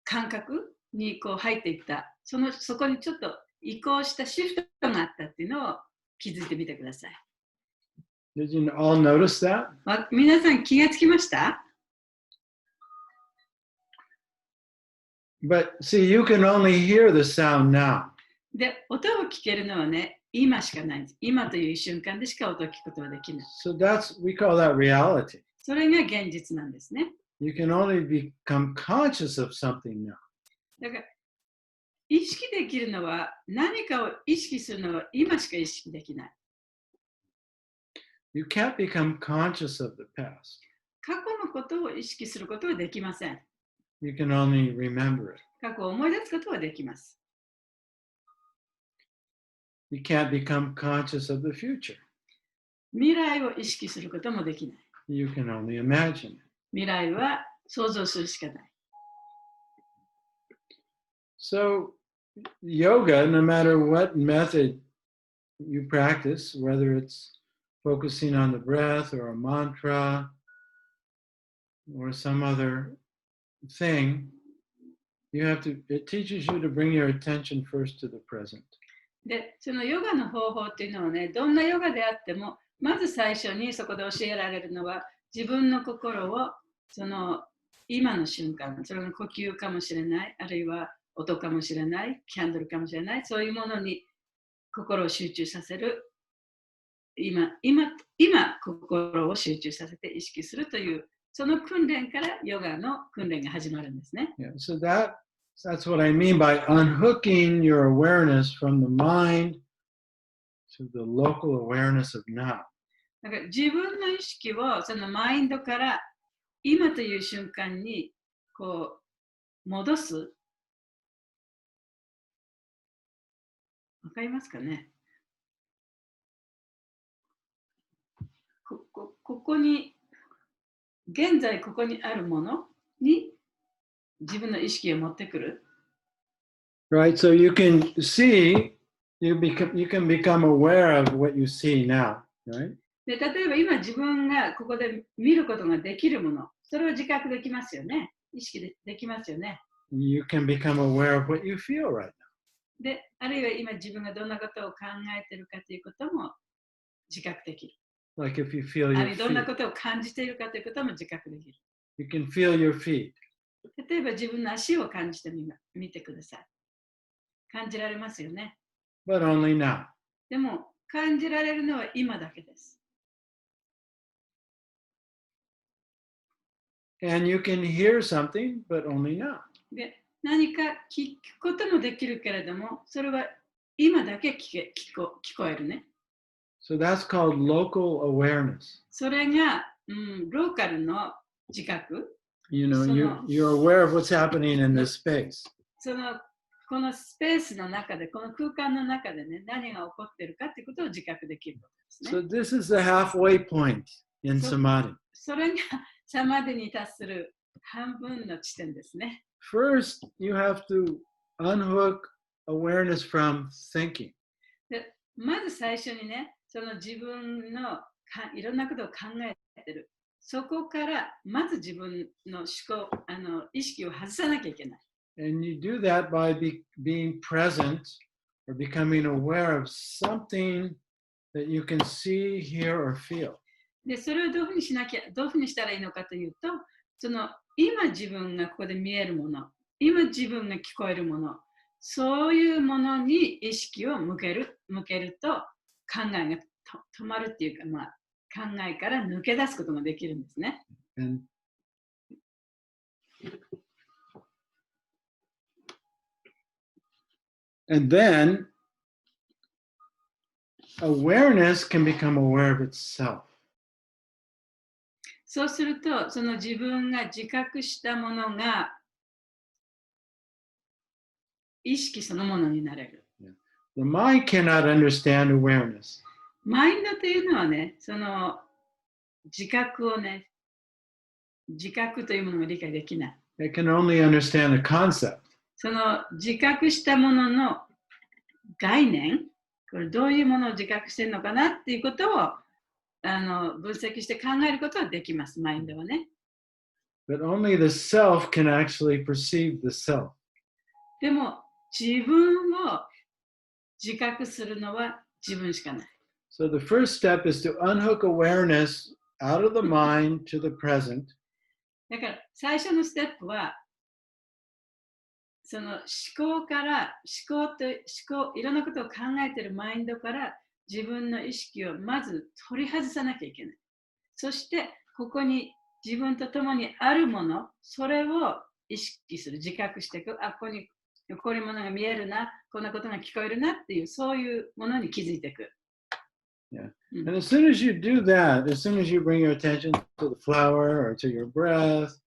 感覚にこう入っていった、そこにちょっと移行したシフトがあったっていうのを気づいてみてください。Did you all notice that? 皆さん気がつきました？ But see, you can only hear the sound now. で、音を聞けるのはね、今しかないんです。今という瞬間でしか音を聞くことはできない。So we call that reality. それが現実なんですね。You can only become conscious of something now. だから、意識できるのは、何かを意識するのは今しか意識できない。You can't become conscious of the past. 過去のことを意識することはできません。You can only remember it. 過去を思い出すことはできます。You can't become conscious of the future. 未来を意識することもできない。You can only imagine it. 未来は想像するしかない。So, yoga, no matter what method you practice, whether it's focusing on the breath or a mantra or some other thing, it teaches you to bring your attention first to the present. で、そのヨガの方法っていうのはね、どんなヨガであっても、まず最初にそこで教えられるのは、自分の心をその今の瞬間、それが呼吸かもしれない、あるいは音かもしれない、キャンドルかもしれない、そういうものに心を集中させる。今、心を集中させて意識するという、その訓練からヨガの訓練が始まるんですね。Yeah, so that's what I mean by unhooking your awareness from the mind to the local awareness of now. だから自分の意識をそのマインドから今という瞬間にこう戻す。わかりますかね？ここに、現在ここにあるものに自分の意識を持ってくる。Right, so you can see, you can become aware of what you see now, right? で、例えば今自分がここで見ることができるもの、それを自覚できますよね。意識できますよね。You can become aware of what you feel right now. で、あるいは今自分がどんなことを考えているかということも自覚できる。Like if you feel あ your るいはどんな feet, ことを感じているかということも自覚できる。 you can feel your feet. 例えば自分の足を感じてみてください。感じられますよね。But only now. でも感じられるのは今だけです。And you can hear something, but only now. で、何か聞くこともできるけれども、それは今だけ聞こえるね。So that's called local awareness. それが、ローカルの自覚。You know, you're aware of what's happening in this space. このスペースの中で、この空間の中でね、何が起こっているかということを自覚できることですね。So this is the halfway point in samadhi. それがサマディに達する半分の地点ですね。First, you have to unhook awareness from thinking. で、まず最初にね、その自分のいろんなことを考えている。そこからまず自分の思考、意識を外さなきゃいけない。And you do that by being present or becoming aware of something that you can see, hear, or feel. で、それをどういうふうにしたらいいのかというと、その今自分がここで見えるもの、今自分が聞こえるもの、そういうものに意識を向けると考えが止まるっていうか、考えから抜け出すことができるんですね。And then awareness can become aware of itself. そうすると、その自分が自覚したものが意識そのものになれる。The mind cannot understand awareness. マインドというのはね、その自覚をね、自覚というものが理解できない。It can only understand the concept. その自覚したものの概念、これどういうものを自覚しているのかなっていうことを分析して考えることはできます、マインドはね。But only the self can actually perceive the self. でも自分を自覚するのは自分しかない。So the first step is to unhook awareness out of the mind to the present. だから最初のステップは、その思考から、いろんなことを考えているマインドから自分の意識をまず取り外さなきゃいけない。そしてここに自分と共にあるもの、それを意識する、自覚していく。ここにこういうものが見えるな、こんなことが聞こえるなっていう、そういうものに気づいていく。Yeah. And as soon as you do that, as soon as you bring your attention to the flower or to your breath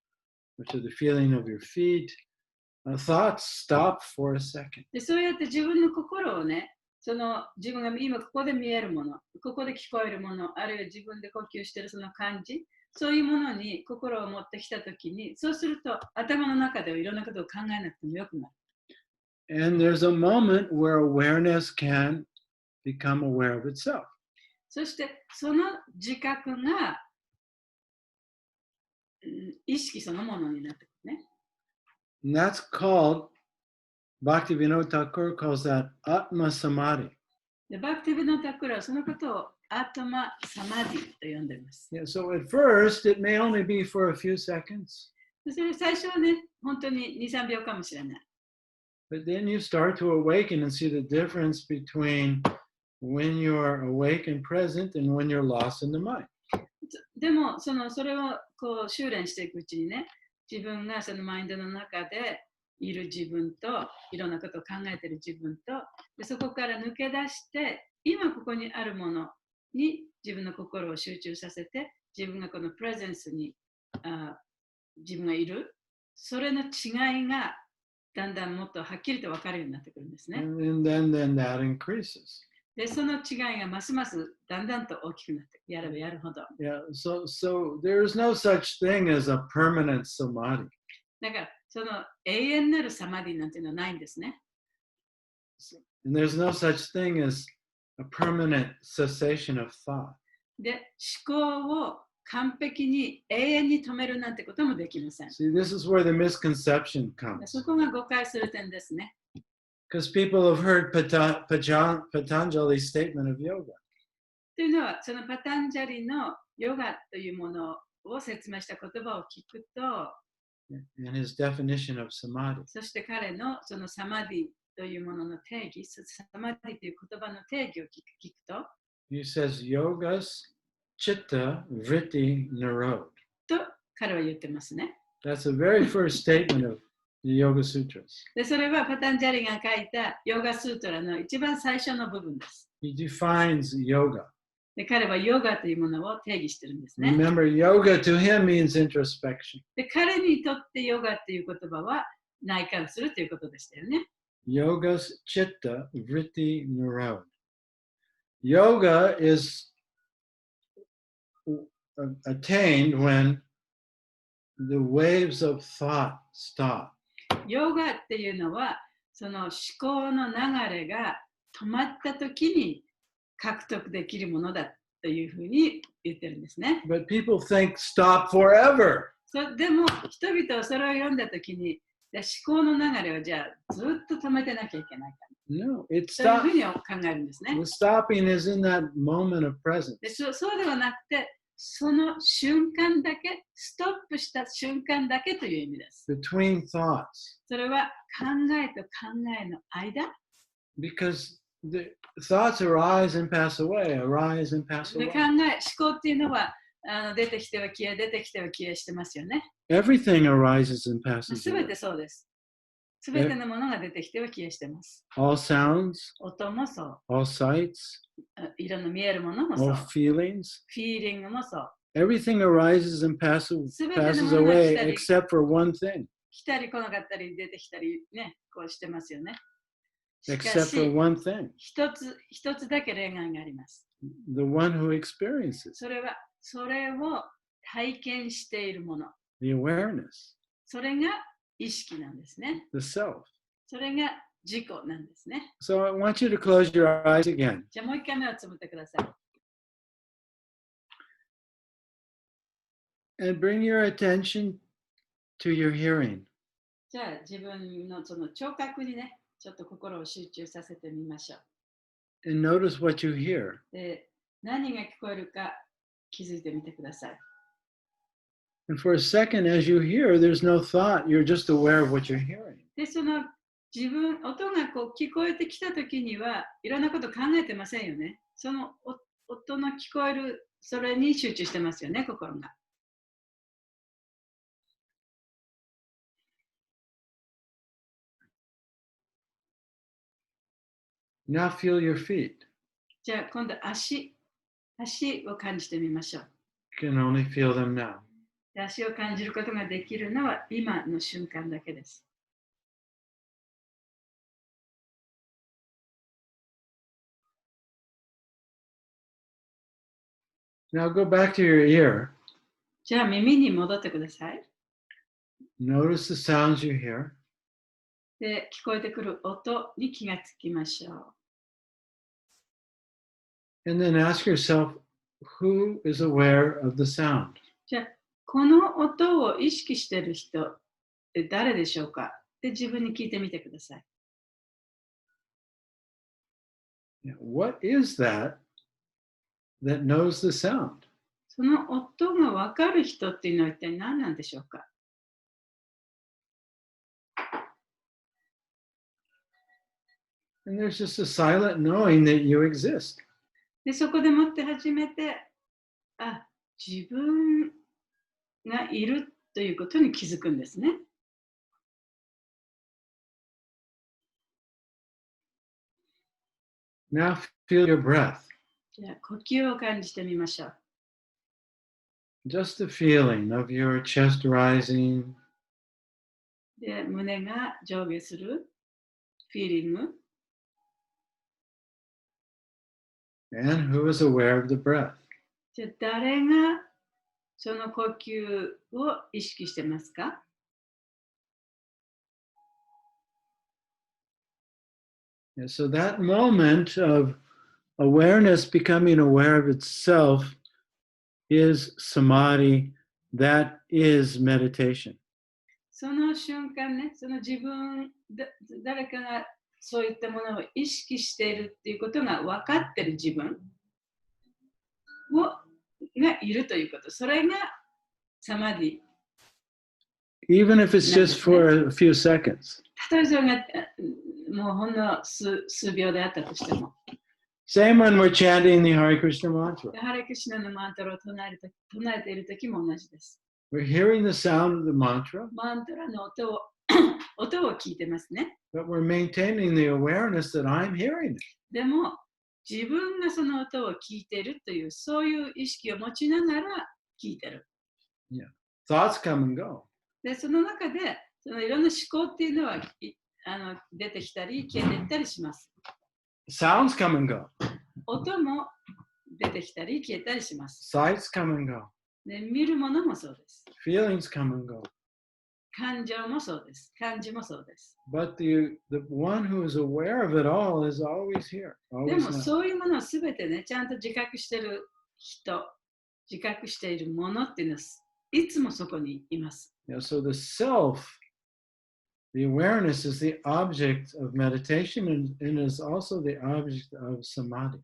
or to the feeling of your feet, thoughts stop for a second. で、そうやって自分の心をね、その自分が今ここで見えるもの、ここで聞こえるもの、あるいは自分で呼吸しているその感じ、そういうものに心を持ってきたときに、そうすると頭の中ではいろんなことを考えなくてもよくなる。And there's a moment where awareness can become aware of itself. そしてその自覚が、意識そのものになってくるね。And that's called Bhaktivinoda Thakur calls that Atma Samadhi. でバクティブのタクラはそのことをアトマサマディと呼んでいます。Yeah, so at first, it may only be for a few seconds. それ最初はね、本当に2、3秒かもしれない。But then you start to awaken and see the difference between when you're awake and present and when you're lost in the mind. でもそれをこう修練していくうちにね、自分がそのマインドの中でいる自分と、いろんなことを考えている自分と、でそこから抜け出して、今ここにあるものに自分の心を集中させて、自分がこのプレゼンスに自分がいる、それの違いがだんだんもっとはっきりと分かるようになってくるんですね。And then that increases. で、その違いがますますだんだんと大きくなって、やればやるほど。Yeah, so there is no such thing as a permanent samadhi. だから、その永遠なるサマディなんていうのはないんですね。And there's no such thing as a permanent cessation of thought. で、思考を完璧に永遠に止めるなんてこともできません。See, this is where the misconception で comes. そこが誤解する点ですね。Because people have heard Patanjali's statement of yoga. というのは、そのパタンジャリのヨガというものを説明した言葉を聞くと、And his definition of samadhi. そして彼のそのサマディというものの定義、サマディという言葉の定義を聞くと、He says, yogas chitta vritti narod. と彼は言ってますね。That's the very first statement of the Yoga Sutras. で、それはパタンジャリが書いたヨガスートラの一番最初の部分です。He defines yoga. で、彼はヨガというものを定義してるんですね。Remember, yoga to him means introspection. で、彼にとってヨガという言葉は内観するということでしたよね。Yogas chitta vritti narod. Yoga is attained when the waves of thought stop. ヨガっていうのは、その思考の流れが止まった時に獲得できるものだというふうに言ってるんですね。But people think stop forever. でも人々はそれを読んだ時に、思考の流れをじゃあずっと止めてなきゃいけないか。No, it's そういうふうに考えるんですね。the stopping is in that moment of presence. でそうではなくて、その瞬間だけ、ストップした瞬間だけという意味です。Between thoughts. それは考えと考えの間。Because the thoughts arise and pass away, arise and pass で away. 思考っていうのは出てきては消え、出てきては消えしてますよね。Everything arises and passes すべ away. てそうです。すべてのものが出てきては消えしてます。 All sounds, 音もそう。 all sights, いろんな見えるものもそう。 all feelings. フィーリングもそう。 Everything arises and passes away except for one thing. 来たり来なかったり出てきたりね、こうしてますよね。しか Except し for one thing. 一つだけ例外があります。 The one who experiences. それは、それを体験しているもの。 The awareness. それが意識なんですね。 The self. それが自己なんですね。 So I want you to close your eyes again. じゃあもう一回目をつぶってください。And bring your attention to your hearing. じゃあ自分のその聴覚にね、ちょっと心を集中させてみましょう。 And notice what you hear. で、何が聞こえるか気づいてみてください。 And for a second, as you hear, there's no thought. You're just aware of what you're hearing. で、その音がこう聞こえてきたときには、いろんなこと考えてませんよね。その音の聞こえる、それに集中してますよね、心が。Now feel your feet. じゃあ今度足を感じてみましょう。 You can only feel them now. で足を感じることができるのは今の瞬間だけです。 Now go back to your ear. じゃあ耳に戻ってください。 Notice the sounds you hear. で、聞こえてくる音に気がつきましょう。 And then ask yourself, who is aware of the sound? じゃあ、この音を意識している人って誰でしょうかって自分に聞いてみてください。What is that knows the sound? その音が分かる人っていうのは一体何なんでしょうか。And there's just a silent knowing that you exist. で、そこでもって初めて、自分がいるということに気づくんですね。Now feel your breath. じゃあ、呼吸を感じてみましょう。Just the feeling of your chest rising. で、胸が上下するフィーリング。And who is aware of the breath? じゃあ、誰がその呼吸を意識してますか？ And so that moment of awareness becoming aware of itself is samadhi. That is meditation. その瞬間ね、その自分、誰かがそういったものを意識しているっていうことが分かっている自分がいるということ。それがサマディ。Even if it's just for a few seconds. 例えばそれがもうほんの数秒であったとしても。Same when we're chanting the Hare Krishna mantra. ハレクシナのマントラを唱えているときも同じです。We're hearing the sound of the mantra, マントラの音を聞いてますね。but we're maintaining the awareness that I'm hearing it. でも、自分がその音を聞いているという、そういう意識を持ちながら聞いてる。Yeah. Thoughts come and go. で、その中で、そのいろんな思考っていうのは出てきたり、消えていったりします。Sounds come and go. 音も出てきたり、消えたりします。Sights come and go. で、見るものもそうです。Feelings come and go. 感情もそうです。感じもそうです。But the one who is aware of it all is always here. で Always も now. そういうものをすべてね、ちゃんと自覚している人、自覚しているものっていうのは、いつもそこにいます。Yeah, so the self, the awareness is the object of meditation and is also the object of samadhi.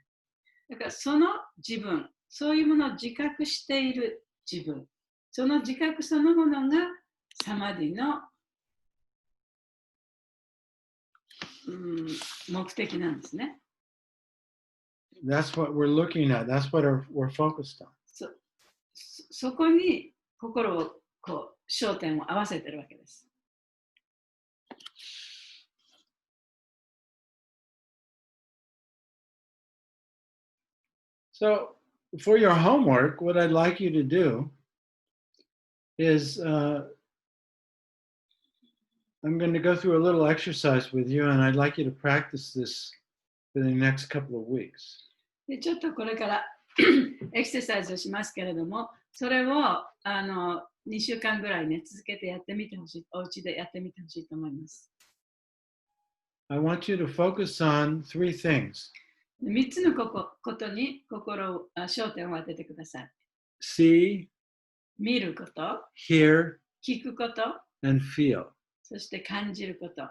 だからその自分、そういうものを自覚している自分、その自覚そのものがサマディの、目的なんですね。That's what we're looking at. That's what we're focused on. そこに心を焦点を合わせてるわけです。So for your homework, what I'd like you to do is I'm going to go through a little exercise with you, and I'd like you to practice this for the next couple of weeks. でちょっとこれからエクササイズをしますけれども、それを2週間ぐらいね、続けてやってみてほしい、お家でやってみてほしいと思います。I want you to focus on three things. 3つのことに焦点を当ててください。See, 見ること、 hear, 聞くこと、 and feel. そして感じること。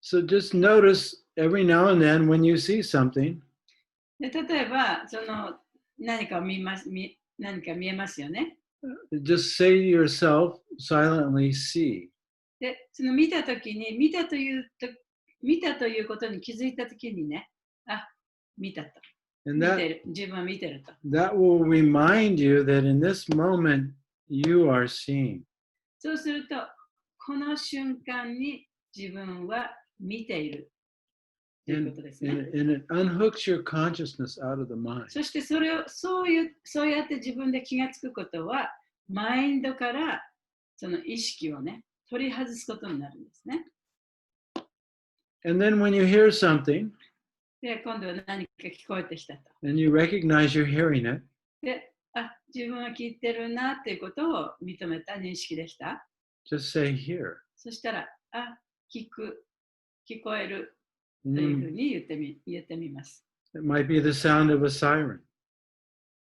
So just notice every now and then when you see something, で例えば何か見えますよね。just say to yourself silently, see. で、その見たときに、見たということに気づいたときにね、見たと。And 見てる、自分は見てると。that will remind you that in this moment you are seeing. そうすると、この瞬間に自分は見ているということですね。And it unhooks your consciousness out of the mind. そしてそうやって自分で気がつくことは、マインドからその意識をね、取り外すことになるんですね。And then when you hear something, で、今度は何か聞こえてきたと。and you recognize you're hearing it, で、自分は聞いてるなっていうことを認めた、認識できた。just say hear. そしたら、聞こえるというふうに言ってみます。It might be the sound of a siren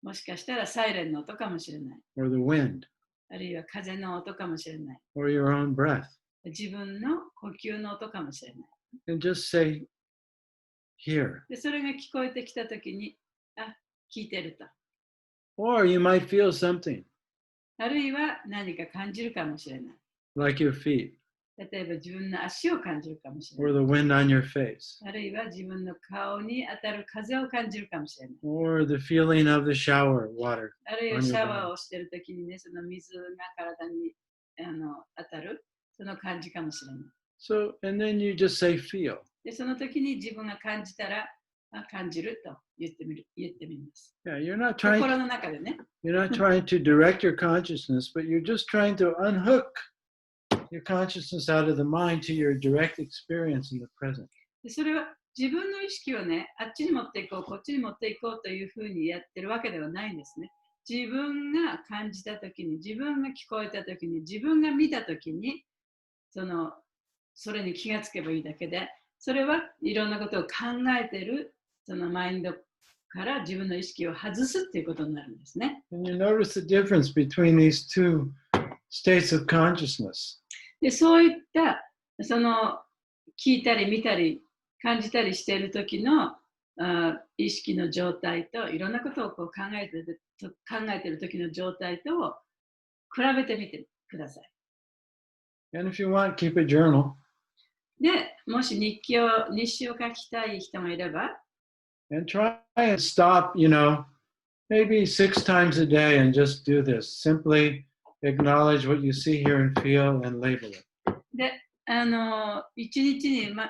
もしかしたらサイレンの音かもしれない。 or the wind あるいは風の音かもしれない。 or your own breath. 自分の呼吸の音かもしれない。And just say, hear. で、それが聞こえてきたときに、あ、聞いてると。Or you might feel something あるいは何か感じるかもしれない。like your feet 例えば自分の足を感じるかもしれ or ない。 the wind on your face あるいは自分の顔に当たる風を感じるかもしれない。 or the feeling of the shower water. あるいはシャワーをしているときにね、その水が体に当たる、その感じかもしれない。So, and then you just say feel. で、その時に自分が感じたら、感じると言ってみます。Yeah, you're not trying 心の中でね。you're not trying to direct your consciousness, but you're just trying to unhook your consciousness out of the mind to your direct experience in the present. で、それは自分の意識をね、あっちに持っていこう、こっちに持っていこうというふうにやってるわけではないんですね。自分が感じたときに、自分が聞こえたときに、自分が見たときに、それに気がつけばいいだけで、それはいろんなことを考えているそのマインドから自分の意識を外すっていうことになるんですね。And you notice the difference between these two states of consciousness. で、そういった聞いたり見たり感じたりしている時の意識の状態といろんなことをこう考えている時の状態と比べてみてください。And if you want, keep a journal. で、もし日誌を書きたい人がいれば、And try and stop, maybe 6 times a day and just do this. Simply acknowledge what you see, hear, and feel and label it. で、1日に、5、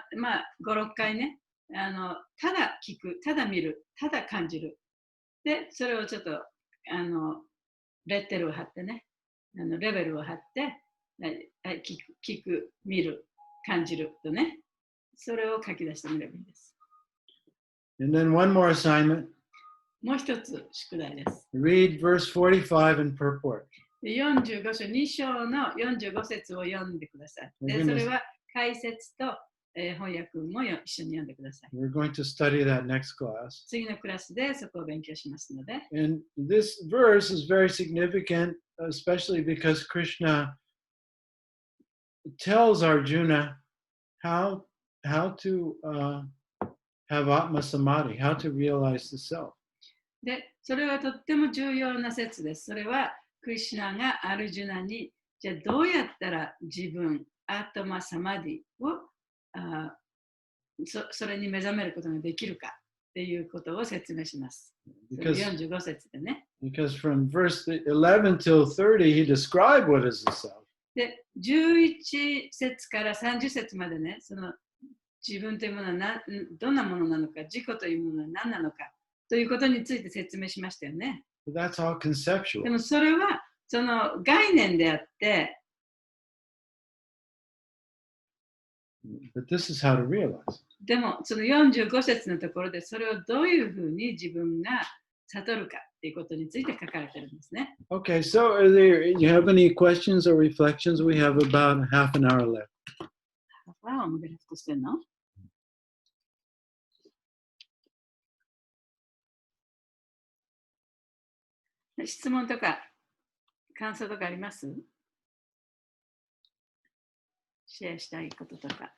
6回ね、ただ聞く、ただ見る、ただ感じる。で、それをちょっと、レッテルを貼ってね、レベルを貼って、聞く、見る、感じるとね、それを書き出してみればいいです。And then one more assignment. もう一つ宿題です。Read verse 45 in purport. 45章、2章の45節を読んでください。で、それは解説と、翻訳も一緒に読んでください。We're going to study that next class. 次のクラスでそこを勉強しますので。And this verse is very significant, especially because Krishna tells Arjuna how to have Atma Samadhi, how to realize the self. で、それはとっても重要な説です。それはクリシュナがアルジュナに、じゃあどうやったら自分、アートマサマディをそれに目覚めることができるかっていうことを説明します。45節でね。Because from verse 11 till 30, he described what is the self. で、11節から30節までね、その自分というものはどんなものなのか、自己というものは何なのかということについて説明しましたよね。That's all conceptual. でもそれはその概念であって、But this is how to realize. でもその45節のところでそれをどういうふうに自分が悟るかということについて書かれているんですね。Okay, so you have any questions or reflections? We have about half an hour left. モデルとしてんの？質問とか感想とかあります？シェアしたいこととか。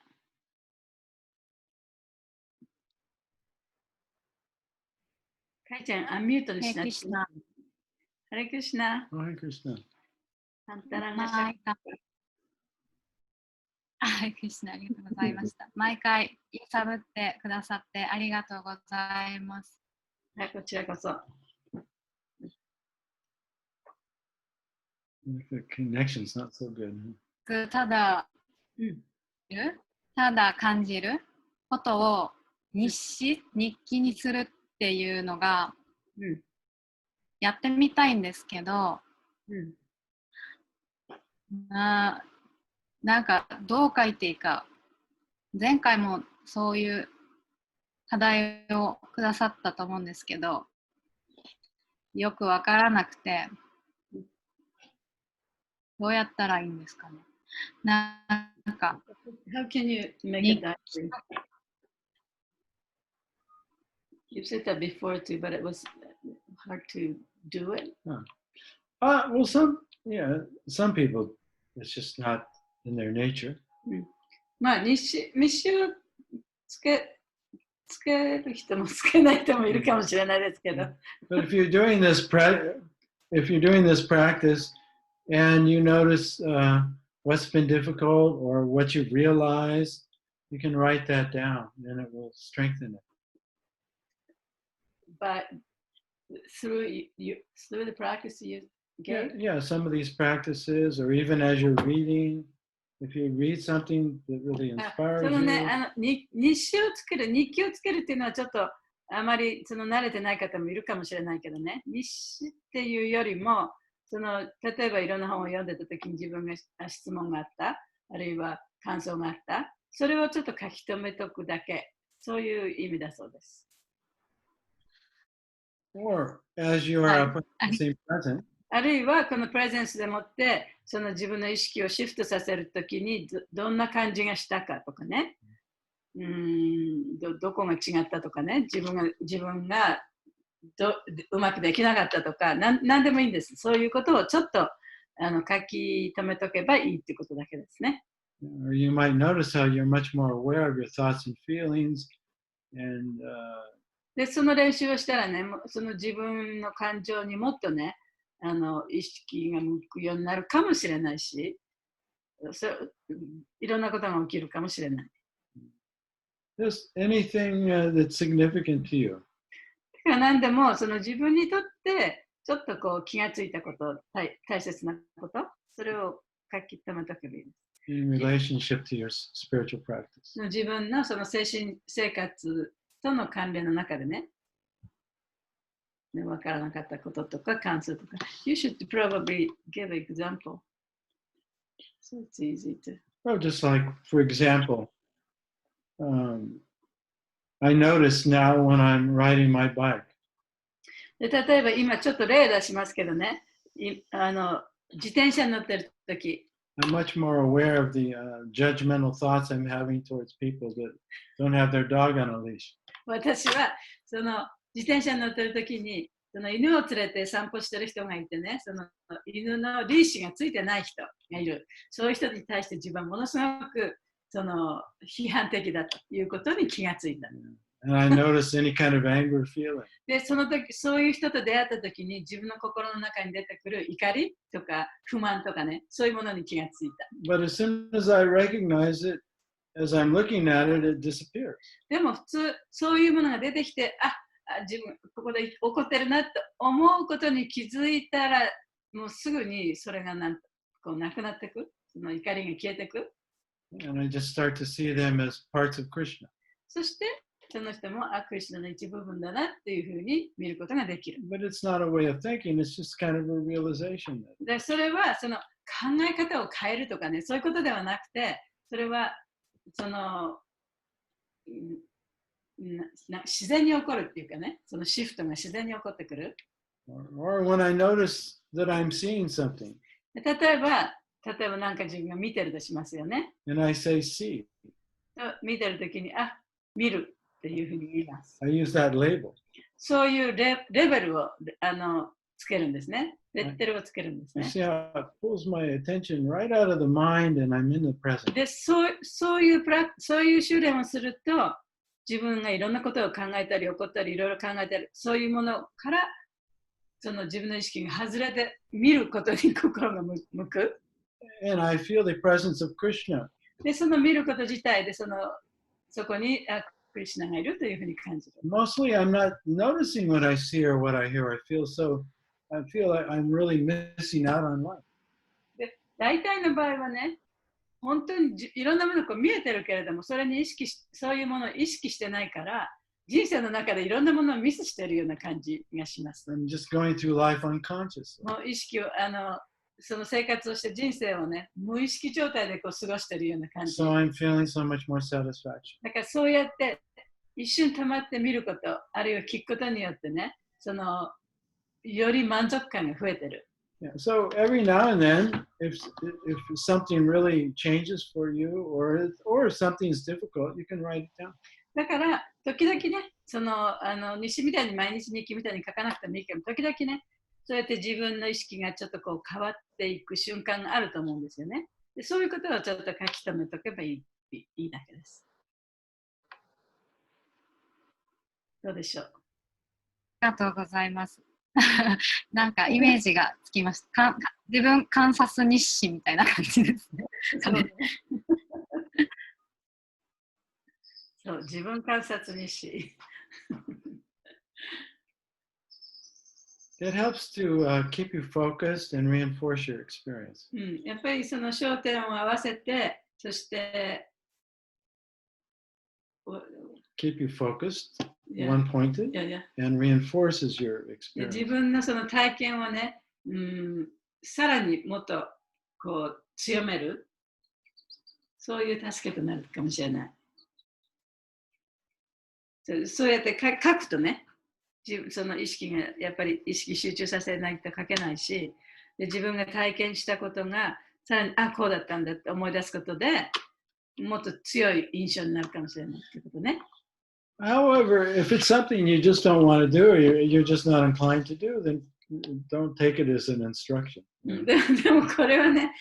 かいちゃん、アンミュートにしなきゃ。ハレクシナ。ハレクシナ。サンタラガシャ。ハレクシナ、ありがとうございました。毎回、揺さぶってくださってありがとうございます。はい、こちらこそ。The connection's not so good. ただ感じることを日記にするっていうのが、やってみたいんですけど、なんかどう書いていいか、前回もそういう課題をくださったと思うんですけど、よくわからなくて、どうやったらいいんですかね。なんか、How can you make it that way? You've said that before too, but it was hard to do it. Well, some people, it's just not in their nature. まあ、日誌をつける人もつけない人もいるかもしれないですけど。But if you're doing this practice and you notice what's been difficult or what you've realized, you can write that down and it will strengthen it. But through the practice you get? Yeah, some of these practices, or even as you're reading, if you read something that really inspires その you. ね、日誌をつける、日記をつけるっていうのはちょっとあまりその慣れてない方もいるかもしれないけどね、日誌っていうよりも、その例えばいろんな本を読んでた時に自分が質問があった、あるいは感想があった、それをちょっと書き留めとくだけ、そういう意味だそうです。Or as you are practicing present. あるいはこのプレゼンスでもってその自分の意識をシフトさせるときに どんな感じがしたかとかね、どこが違ったとかね、自分がうまくできなかったとか、なんでもいいんです。そういうことをちょっと書き留めとけばいいってことだけですね。Or you might notice how you're much more aware of your thoughts and feelings, and でその練習をしたらね、その自分の感情にもっとね、意識が向くようになるかもしれないし、いろんなことが起きるかもしれない。just anything that's significant to you. だから何でもその自分にとってちょっとこう気がついたこと、大切なこと、それを書き留めとけばいいです。In relationship to your spiritual practice. 自分のその精神生活との関連の中でね、わからなかったこととか感想とか。You should probably give an example. So it's easy to. Well, just like, for example, I notice now when I'm riding my bike. で例えば今ちょっと例出しますけどね、自転車に乗ってるとき。I'm much more aware of the judgmental thoughts I'm having towards people that don't have their dog on a leash. 私はその自転車に乗ってるときにその犬を連れて散歩してる人がいてね、その犬のリーシュがついてない人がいる。そういう人に対して自分はものすごくその批判的だということに気がついた。And I notice any kind of anger feeling. で、その時、そういう人と出会った時に自分の心の中に出てくる怒りとか不満とかね、そういうものに気がついた。But as soon as I recognize it, as I'm looking at it, it disappears. でも普通、そういうものが出てきて、自分ここで怒ってるなと思うことに気づいたら、もうすぐにそれがこうなくなっていく。その怒りが消えていく。And I just start to see them as parts of Krishna. そして、その人もクリシュナの一部分だなっていうふうに見ることができる。But it's not a way of thinking, it's just kind of a realization. でそれはその考え方を変えるとかね、そういうことではなくて、それはその自然に起こるっていうかね、そのシフトが自然に起こってくる。Or when I notice that I'm seeing something. 例えばなんか自分が見てるとしますよね。And I say see. 見てるときに、見るっていうふうに言います。I use that label. そういうレベルをつけるんですね。レッテルをつけるんですね。You see how it pulls my attention right out of the mind and I'm in the present. で、そういう修練をすると、自分がいろんなことを考えたり怒ったりいろいろ考えたり、そういうものからその自分の意識が外れて見ることに心が向く。And I feel the presence of Krishna. で、その見ること自体でそこにクリシュナがいるというふうに感じる。Mostly I'm not noticing what I see or what I hear. I feel like I'm really missing out on life. で、大体の場合はね、本当にいろんなものが見えてるけれども、そういうものを意識してないから、人生の中でいろんなものをミスしているような感じがします。I'm just going through life unconsciously. もう意識をその生活をして人生をね、無意識状態でこう過ごしているような感じ。So I'm feeling so much more satisfaction. だからそうやって一瞬止まって見ること、あるいは聞くことによってね、より満足感が増えてる。Yeah, so every now and then, if something really changes for you or something's difficult, you can write it down. だから時々ね、西みたいに毎日日記みたいに書かなくてもいいけど、時々ね、そうやって自分の意識がちょっとこう変わっていく瞬間があると思うんですよね。でそういうことをちょっと書き留めとけばいいだけです。どうでしょう。ありがとうございます。なんかイメージがつきました。自分観察日誌みたいな感じですね。そう、自分観察日誌。It helps to keep you focused and reinforce your experience. やっぱりその焦点を合わせて、そして、keep you focused, one-pointed, and reinforces your experience. 自分のその体験をね、さらにもっとこう強める、そういう助けとなるかもしれない。そうやって書くとね、その意識がやっぱり意識集中させないと書けないし、で自分が体験したことがさらにこうだったんだって思い出すことでもっと強い印象になるかもしれないってことね。However, if it's something you just don't want to do, or you're just not inclined to do, then don't take it as an instruction. でもこれはね、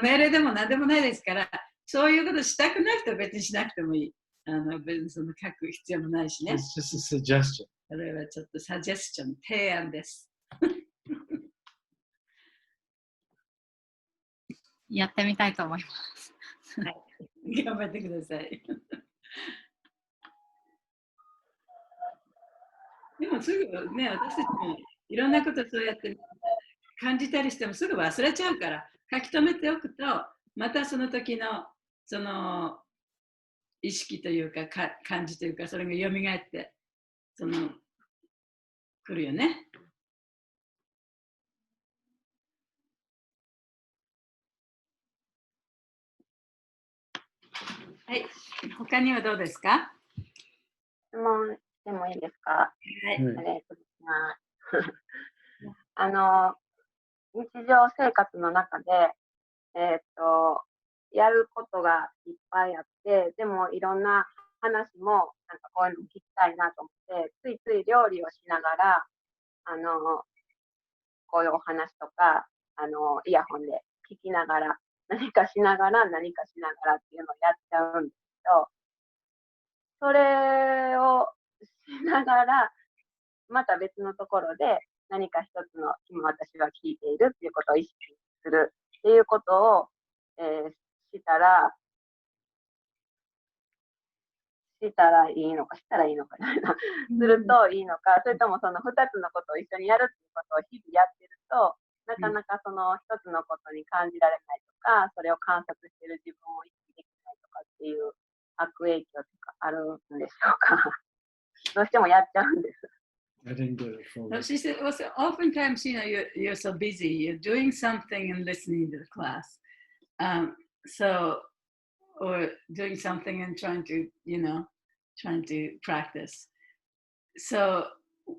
命令でも何でもないですから、そういうことしたくない人は別にしなくてもいい。別にその書く必要もないしね。It's just a suggestion. これはちょっとサジェスチョン、提案です。やってみたいと思います。はい、頑張ってください。でもすぐね、私たちもいろんなことそうやって感じたりしてもすぐ忘れちゃうから、書き留めておくと、またその時のその意識というか、感じというか、それが蘇って、来るよね。はい、他にはどうですか？質問してもいいですか？はい。ありがとうございます。日常生活の中で、やることがいっぱいあって、でもいろんな話も、なんかこういうの聞きたいなと思って、ついつい料理をしながら、こういうお話とか、イヤホンで聞きながら、何かしながらっていうのをやっちゃうんですけど、それをしながら、また別のところで何か一つの今私が聞いているっていうことを意識するっていうことを、したらいいのかするといいのか、それともその2つのことを一緒にやるっていうことを日々やってると、なかなかその一つのことに感じられないとか、それを観察している自分を意識できないとかっていう悪影響とかあるんでしょうか。どうしてもやっちゃうんです。I didn't get it fully. No, she said, well, so oftentimes, you're so busy, you're doing something and listening to the class. Or doing something and trying to practice. So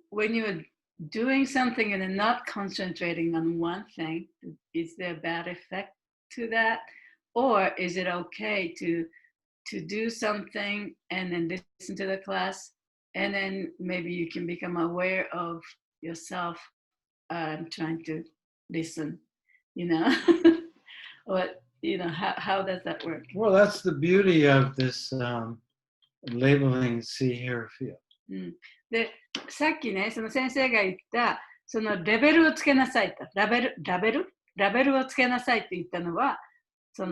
when you're doing something and not concentrating on one thing, is there a bad effect to that? Or is it okay to do something and then listen to the class? And then maybe you can become aware of yourself trying to listen, or how does that work? Well, that's the beauty of this labeling see, hear, feel. で、さっきね、その先生が言った、そのレベルをつけなさいと、ラベルをつけなさいって言ったのは、そ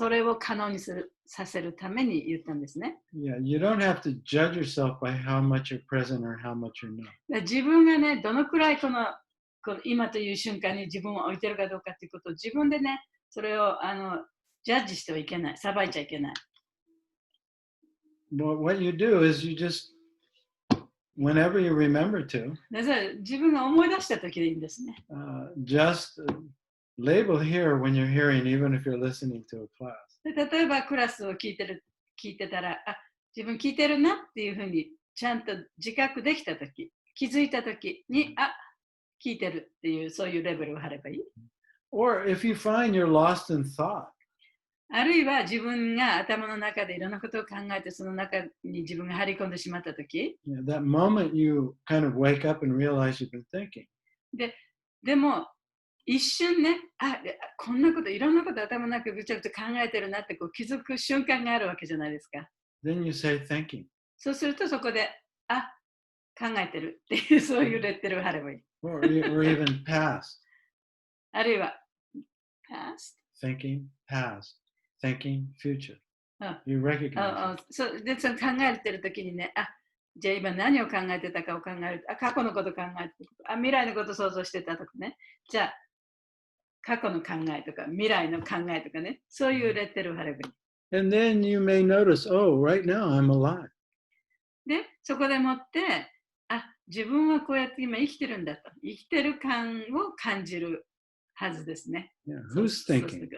れを可能にさせるために言ったんですね。Yeah, you don't have to judge yourself by how much you're present or how much you're not. 自分がね、どのくらいこの今という瞬間に自分を置いてるかどうかっていうことを自分でね、それをジャッジしてはいけない、裁いちゃいけない。But what you do is you just, whenever you remember to, 自分が思い出した時でいいんですね。just label here when you're hearing, even if you're listening to a class. 例えばクラスを聞いてたら、自分聞いてるなっていうふうにちゃんと自覚できた時、気づいた時に、聞いてるっていうそういうレベルを貼ればいい。Or if you find you're lost in thought. あるいは自分が頭の中でいろんなことを考えてその中に自分が張り込んでしまったとき、That moment you kind of wake up and realize you've been thinking. でも一瞬ね、こんなこといろんなこと頭の中でぐちゃぐちゃ考えてるなって気づく瞬間があるわけじゃないですか。Then you say thinking. そうするとそこで、考えてるっていう、そういうレッテルを貼ればいい。or even past. あるいは、past? Thinking past. Thinking future. うん You recognize it. そうでその考えてるときにね、じゃあ今何を考えてたかを考える。過去のこと考えてた。未来のこと想像してたとかね。じゃあ、過去の考えとか、未来の考えとかね。そういうレッテルを貼ればいい。And then you may notice, oh, right now I'm alive. で、そこでもって、自分はこうやって今生きてるんだと。生きてる感を感じるはずですね。Yeah. Who's thinking?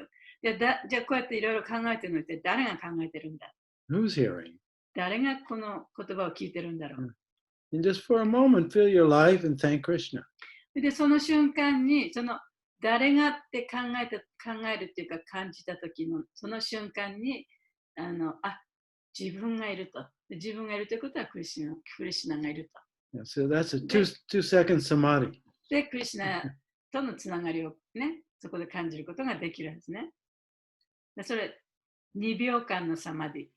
じゃあこうやっていろいろ考えてるのって誰が考えてるんだ Who's hearing? 誰がこの言葉を聞いてるんだろう、And just for a moment, feel your life and thank Krishna. で、その瞬間に、その誰がって考えるっていうか感じた時の、その瞬間に、自分がいると。自分がいるということはクリシナがいると。Yeah, so that's a two-second samadhi. で、クリシナとのつながりをね、そこで感じることができるんですね。でそれ、2秒間のサマディ。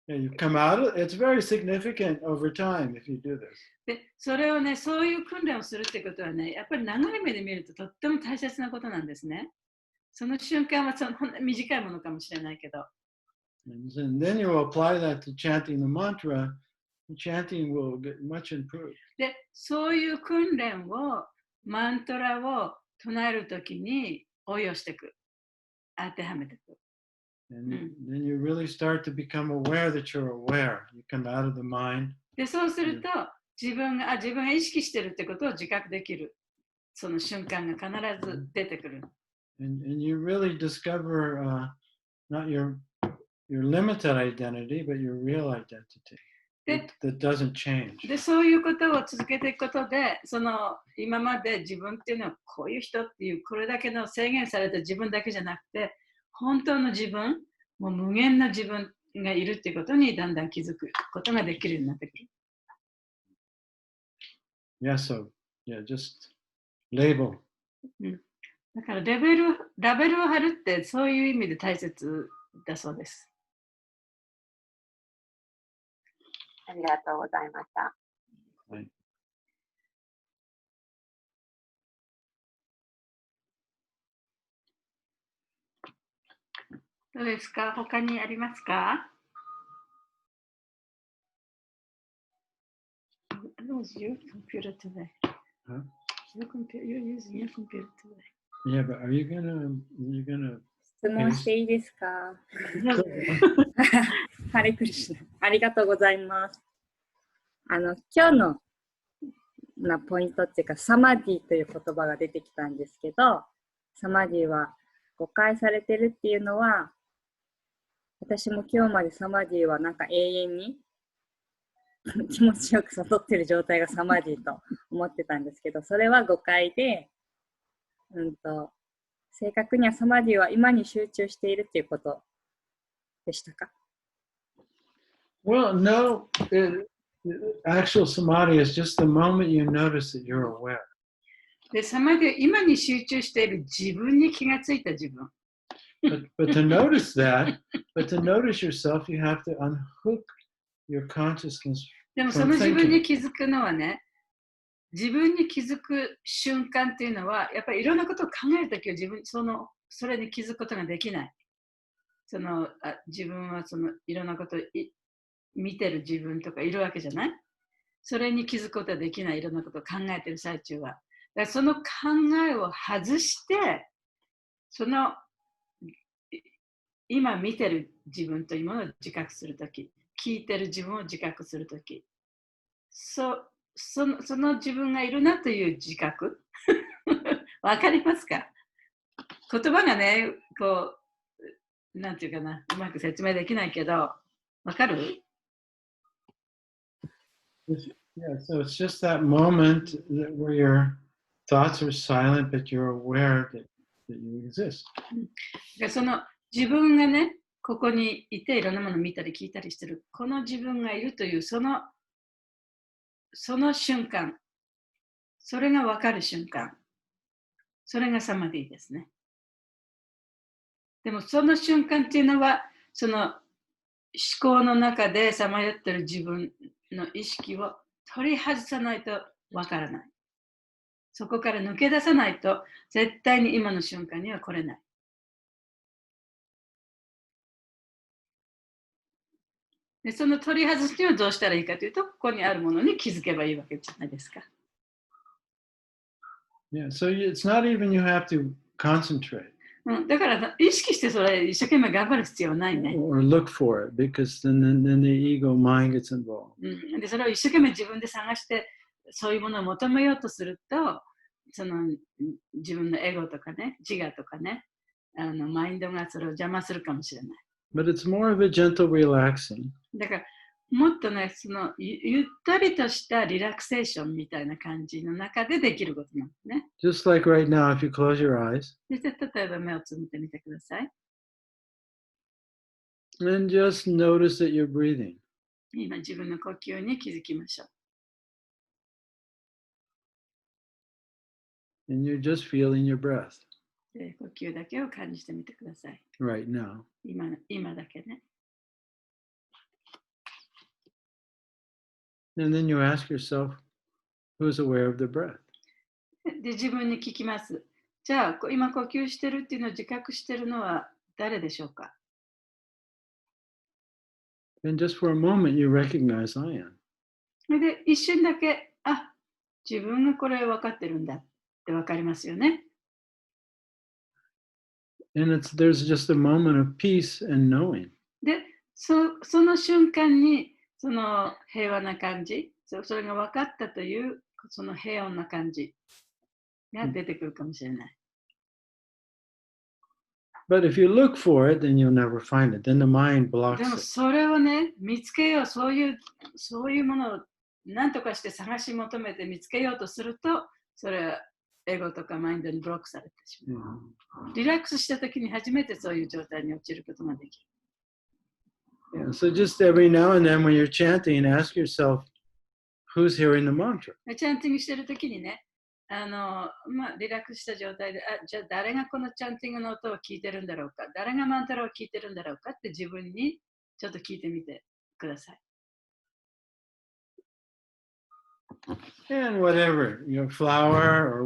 Yeah, you come out, it's very significant over time if you do this. で、それをね、そういう訓練をするってことはね、やっぱり長い目で見るととっても大切なことなんですね。その瞬間は短いものかもしれないけど。And then you apply that to chanting the mantra, the chanting will get much improved. で、そういう訓練を、マントラを唱えるときに応用していく。当てはめていく。And then you really start to become aware that you're aware. You come out of the mind. で、そうすると、自分が意識してるってことを自覚できる。その瞬間が必ず出てくる。And you really discover not your limited identity, but your real identity that doesn't change. で、そういうことを続けていくことで、その今まで自分っていうのはこういう人っていう、これだけの制限された自分だけじゃなくて、本当の自分、もう無限な自分がいるっていうことにだんだん気づくことができるようになってくる。Yeah, so, yeah, just label. だからラベルを貼るってそういう意味で大切だそうです。ありがとうございました。はい。どうですか？他にありますか？How was your computer today? Huh? You're using your computer today. Yeah, but are you gonna 質問していいですか？ハレクリシュナ。ありがとうございます。今日のポイントっていうか、サマディという言葉が出てきたんですけど、サマディは誤解されてるっていうのは、私も今日までサマディはなんか永遠に気持ちよく悟ってる状態がサマディと思ってたんですけど、それは誤解で、正確にはサマディは今に集中しているっていうことでしたか？ Well, no. Actual samadhi is just the moment you notice that you're aware. で、サマディは今に集中している自分に気がついた自分。But to notice yourself, you have to unhook your consciousness. でもその自分に気づくのはね、自分に気づく瞬間っていうのは、やっぱりいろんなことを考えるときはそれに気づくことができない。自分はいろんなことを見てる自分とかいるわけじゃない？それに気づくことはできない。いろんなことを考えてる最中は。だからその考えを外して、今見てる自分というものを自覚するとき、聞いてる自分を自覚するとき、その自分がいるなという自覚わかりますか？言葉がね、なんていうかな、うまく説明できないけど、わかる？ Yeah, so it's just that moment where your thoughts are silent, but you're aware that you exist. その自分がね、ここにいていろんなものを見たり聞いたりしてる、この自分がいるというその瞬間、それがわかる瞬間、それがサマディですね。でもその瞬間っていうのは、考の中でさまよっている自分の意識を取り外さないとわからない。そこから抜け出さないと絶対に今の瞬間には来れない。でその取り外すにはどうしたらいいかというと、ここにあるものに気づけばいいわけじゃないですか。Yeah, so it's not even you have to concentrate. だから意識してそれ一生懸命頑張る必要はないね。Or look for it, because then the ego mind gets involved. でそれを一生懸命自分で探して、そういうものを求めようとすると、その自分のエゴとかね、自我とかね、マインドがそれを邪魔するかもしれない。But it's more of a gentle relaxing. だからもっとね、そのゆったりとしたリラクセーションみたいな感じの中でできることなんですね。Just like right now, if you close your eyes, で例えば目をつむってみてください。and just notice that you're breathing. 今自分の呼吸に気づきましょう。And you're just feeling your breath で呼吸だけを感じてみてください。right now. 今だけね。And then you ask yourself, who's aware of the breath? で自分に聞きます。じゃあ今呼吸してるっていうのを自覚してるのは誰でしょうか。And just for a moment, you recognize I am. それで一瞬だけ、自分がこれ分かってるんだって分かりますよね。And there's just a moment of peace and knowing. で、その瞬間にその平和な感じ、それが分かったというその平穏な感じが出てくるかもしれない。But if you look for it, then you'll never find it. Then the mind blocks でも it. それをね、見つけよう、そういうものを何とかして探し求めて見つけようとすると、それはエゴとかマインドにブロックされてしまう。リラックスしたときに初めてそういう状態に陥ることができる。Yeah, so just every now and then when you're chanting, ask yourself, who's hearing the mantra? チャンティングしてるときにね、リラックスした状態で、じゃあ誰がこのチャンティングの音を聞いてるんだろうか、誰がマントラを聞いてるんだろうかって自分にちょっと聞いてみてください。And whatever, flower or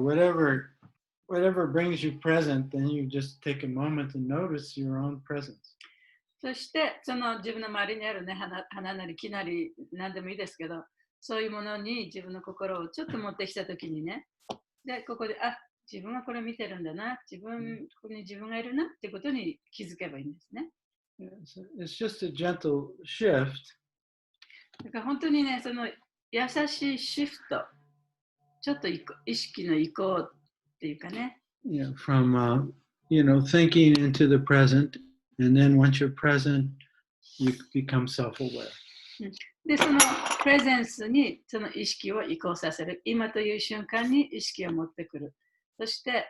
whatever brings you present, then you just take a moment to notice your own presence. そしてその自分の周りにあるね、花なり木なり何でもいいですけど、そういうものに自分の心をちょっと持ってきたときにね、で、ここで、自分はこれ見てるんだな、ここに自分がいるなってことに気づけばいいんですね。It's just a gentle shift. だから本当にね、その優しいシフト、ちょっと意識の移行っていうかね。From, thinking into the present, and then once you're present, you become self-aware. で、そのプレゼンスにその意識を移行させる。今という瞬間に意識を持ってくる。そして、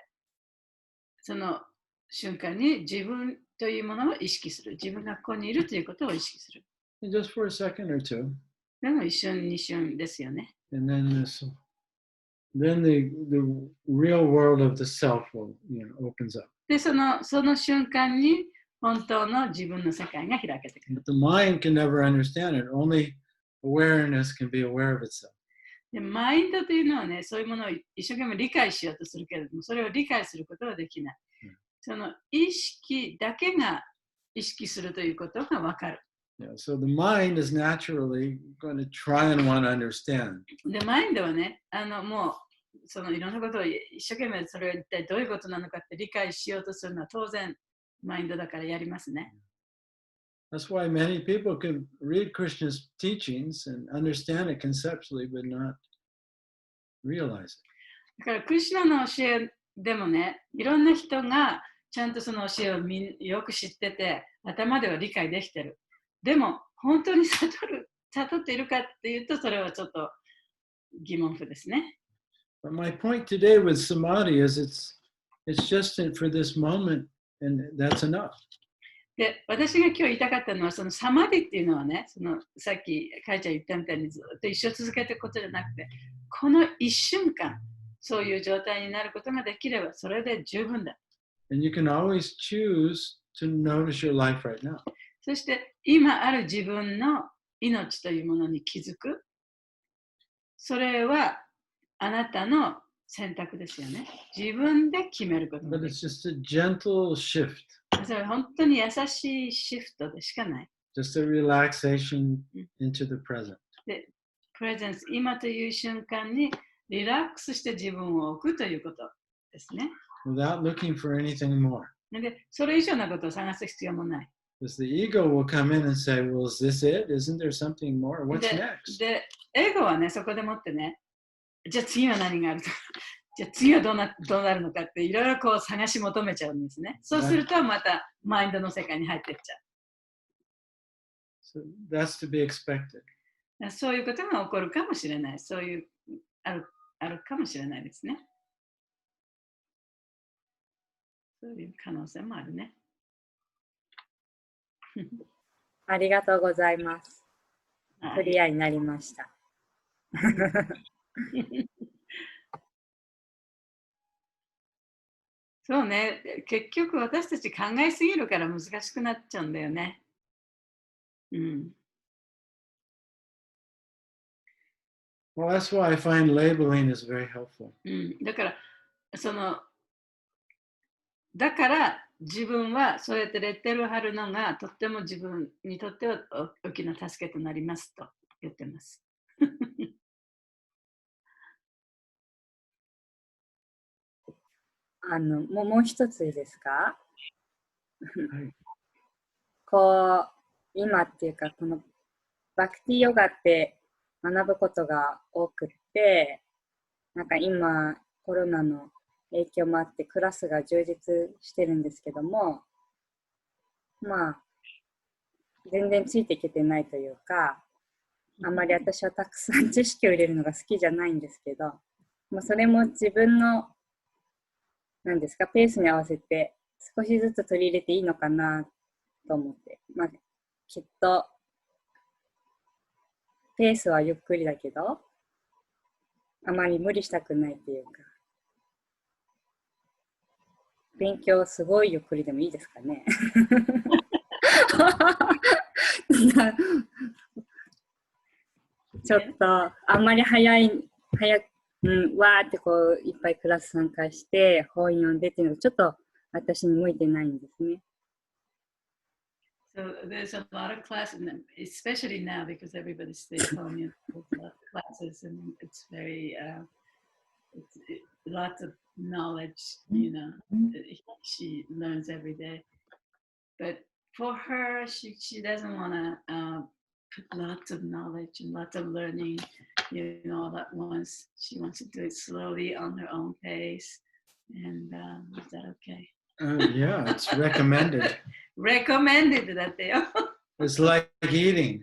その瞬間に自分というものを意識する。自分がここにいるということを意識する。Just for a second or two. でも一瞬二瞬ですよね。And then the real world of the self will, opens up. で、その瞬間に本当の自分の世界が開けてくる。But the mind can never understand it. Only awareness can be aware of itself. でマインドというのはね、そういうものを一生懸命理解しようとするけれども、それを理解することはできない。その意識だけが意識するということが分かる。So the mind is naturally going to try and want to understand. で、マインドはね、もうそのいろんなことを一生懸命それは一体どういうことなのかって理解しようとするのは当然マインドだからやりますね。That's why many people can read Krishna's teachings and understand it conceptually, but not realize it. だからクリシュナの教えでもね、いろんな人がちゃんとその教えをよく知ってて、頭では理解できてる。でも本当に悟っているかっていうと、それはちょっと疑問符ですね。But my point today with samadhi is it's just for this moment, and that's enough. で、私が今日言いたかったのは、そのサマディっていうのはね、さっきカイちゃん言ったみたいにずっと一生続けていくことじゃなくて、この一瞬間、そういう状態になることができれば、それで十分だ。And you can always choose to notice your life right now. そして今ある自分の命というものに気づく。それはあなたの選択ですよね。自分で決めることが But で it's きる。 just a gentle shift, それは本当に優しいシフトでしかない。just a relaxation into the present. で、プレゼンス、今という瞬間にリラックスして自分を置くということですね。Without looking for anything more. で、それ以上のことを探す必要もない。Because the ego will come in and say, well, is this it? Isn't there something more? What's で next? で、エゴはね、そこでもってね、じゃあ次は何があるとか、じゃあ次はどうなるのかっていろいろこう探し求めちゃうんですね。そうするとまたマインドの世界に入っていっちゃ So that's to be expected. う。そういうことが起こるかもしれない。そういうあるかもしれないですね。そういう可能性もあるね。ありがとうございます。クリアになりました。そうね、結局私たち考えすぎるから難しくなっちゃうんだよね。うん。Well, that's why I find labeling is very helpful. うん、だから自分はそうやってレッテルを貼るのがとっても自分にとっては大きな助けとなりますと言ってます。もう一ついいですか？はい。こう、今っていうか、このバクティヨガって学ぶことが多くって、なんか今、コロナの影響もあってクラスが充実してるんですけども、まあ、全然ついていけてないというか、あんまり私はたくさん知識を入れるのが好きじゃないんですけど、もうそれも自分の、なんですか、ペースに合わせて少しずつ取り入れていいのかなと思って、まあ、きっとペースはゆっくりだけど、あまり無理したくないっていうか、勉強すごいゆっくりでもいいですかね。ちょっとあんまりわーってこういっぱいクラス参加して本読んでっていうのがちょっと私に向いてないんですね。So there's a lot of classes, especially now because everybody stays home. There's a lot of classes, and it's very, lots of knowledge. She learns every day. But for her, she doesn't want to put lots of knowledge and lots of learning, all at once. She wants to do it slowly on her own pace. And is that okay? Yeah, it's recommended. Recommended だってよ。It's like eating.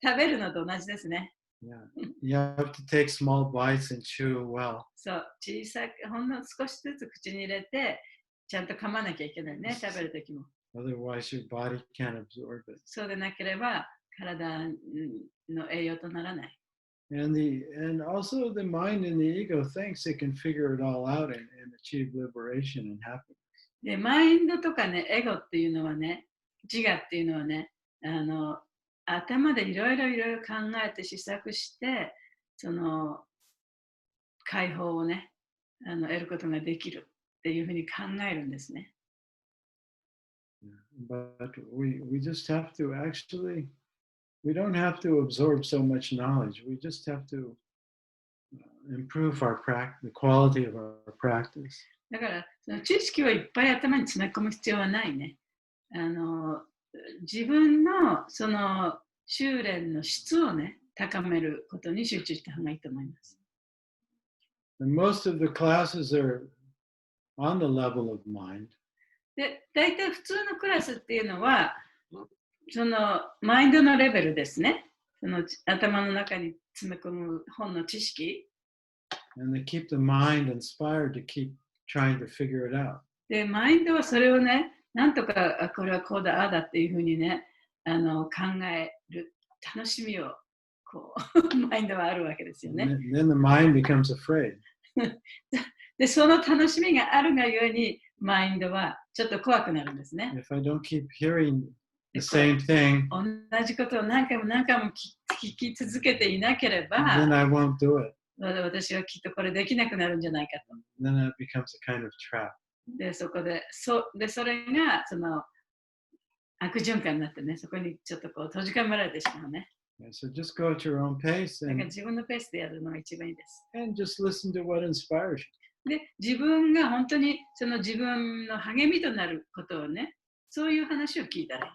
食べるのと同じですね。Yeah. You have to take small bites and chew well. そう、小さく、ほんの少しずつ口に入れて、ちゃんと噛まなきゃいけないね、食べるときも。Otherwise, your body can't absorb it. そうでなければ、体の栄養とならない。And also the mind and the ego thinks it can figure it all out and achieve liberation and happiness. で、マインドとかね、エゴっていうのはね、自我っていうのはね、頭でいろいろ考えて試作して、その解放をね、得ることができるっていうふうに考えるんですね。But we just have to actually, we don't have to absorb so much knowledge. We just have to improve our the quality of our practice. だから、その知識をいっぱい頭に詰め込む必要はないね。自分のその修練の質をね、高めることに集中した方がいいと思います。And most of the classes are on the level of mind. で、大体普通のクラスっていうのは、そのマインドのレベルですね。その頭の中に詰め込む本の知識。And they keep the mind inspired to keep trying to figure it out. で、マインドはそれをね、なんとかこれはこうだ、ああだっていうふうにね、考える楽しみをこうマインドはあるわけですよね。And then the mind becomes afraid. で、その楽しみがあるがゆえに、マインドはちょっと怖くなるんですね。If I don't keep hearing the same thing, 同じことを何回も何回も聞き続けていなければ、 then I won't do it. 私はきっとこれできなくなるんじゃないかと。Then it becomes a kind of trap. で、それがその悪循環になってね、そこにちょっとこう閉じ込められてしまうね。Yeah, so just go at your own pace だから and 自分のペースでやるのが一番いいです。 just listen to what inspires you. で、自分が本当にその自分の励みとなることをね、そういう話を聞いたらいい。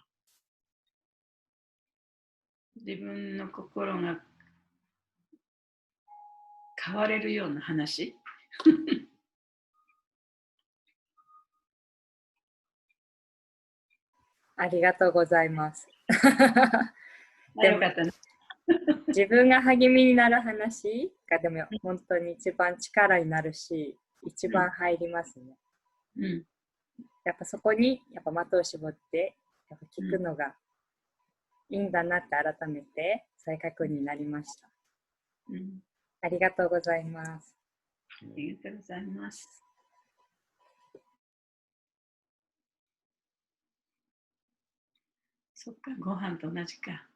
自分の心が変われるような話。ありがとうございます。よかったね。自分が励みになる話がでも本当に一番力になるし、一番入りますね。うん、やっぱそこにやっぱ的を絞ってやっぱ聞くのがいいんだなって改めて再確認になりました。うん、ありがとうございます。ありがとうございます。そっか、ご飯と同じか。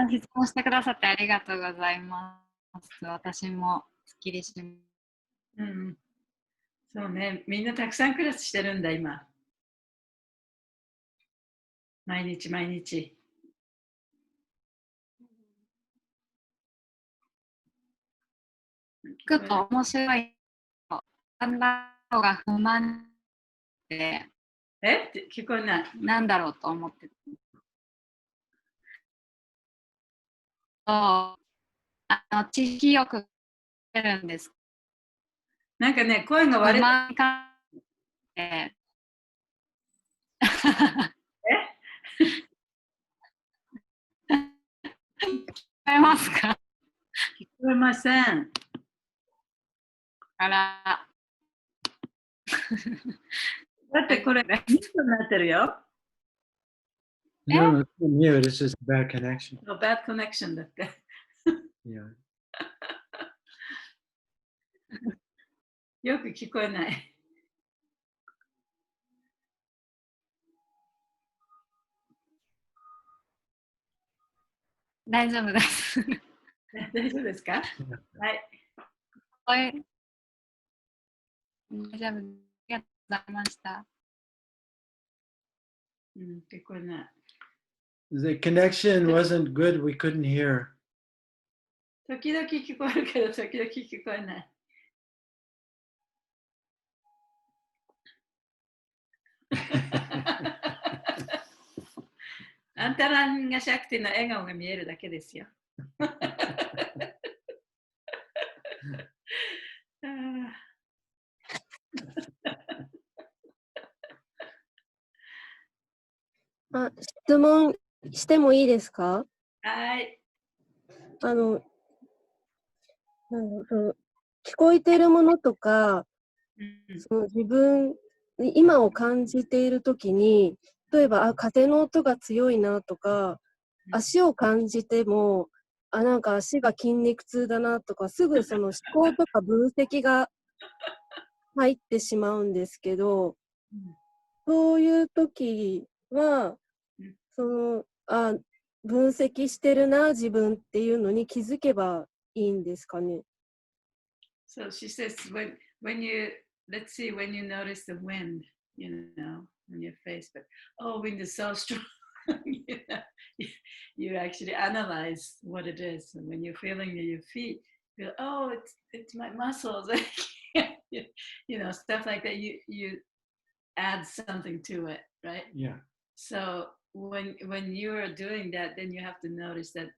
質問してくださってありがとうございます。私もすっきりします。うん。そうね、みんなたくさんクラスしてるんだ、今。毎日毎日。聞くと面白い。だんだんが不満で。って聞こえない。なんだろうと思ってた。知識よく出るんです。なんかね、声が割れて。聞こえますか？聞こえません。あら。だってこれ、ミュートになってるよ。No, it's mute. It's just bad connection. bad connection だって。Yeah. よく聞こえない。大丈夫です。大丈夫ですか？はい。大丈夫。ありがとうございました。聞こえない。The connection wasn't good. We couldn't hear. 時々聞こえるけど、時々聞こえない。あんたらがシャクティの笑顔が見えるだけですよ。質問してもいいですか？はい。聞こえているものとか、その自分今を感じているときに、例えば風の音が強いなとか、足を感じてもなんか足が筋肉痛だなとか、すぐその思考とか分析が入ってしまうんですけど、そういう時はその分析してるな自分っていうのに気づけばいいんですかね。So she says when you let's see when you notice the wind, you know, on your face, but wind is so strong. You know, you actually analyze what it is, and when you're feeling your feet, you go, it's my muscles. You know, stuff like that. You add something to it, right? Yeah. So when you are doing that, then you have to notice that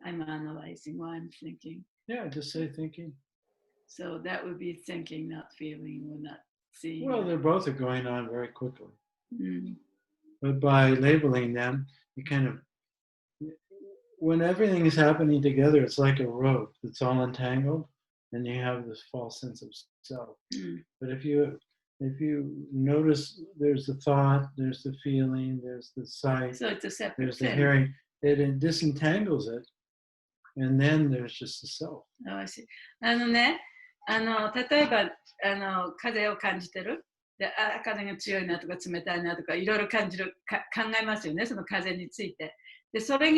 I'm analyzing what I'm thinking. Yeah, just say thinking. So that would be thinking, not feeling, or not seeing. Well, they're both going on very quickly. Mm. But by labeling them, you kind of, when everything is happening together, it's like a rope that's all entangled, and you have this false sense of self. Mm. But if you notice there's the thought, there's the feeling, there's the sight, So it's a separate there's the thing. hearing, it disentangles it, and then there's just the self. Oh, I see. 例えば風を感じてる。で、風が強いなとか冷たいなとかいろいろ考えますよね、その風について。で、それ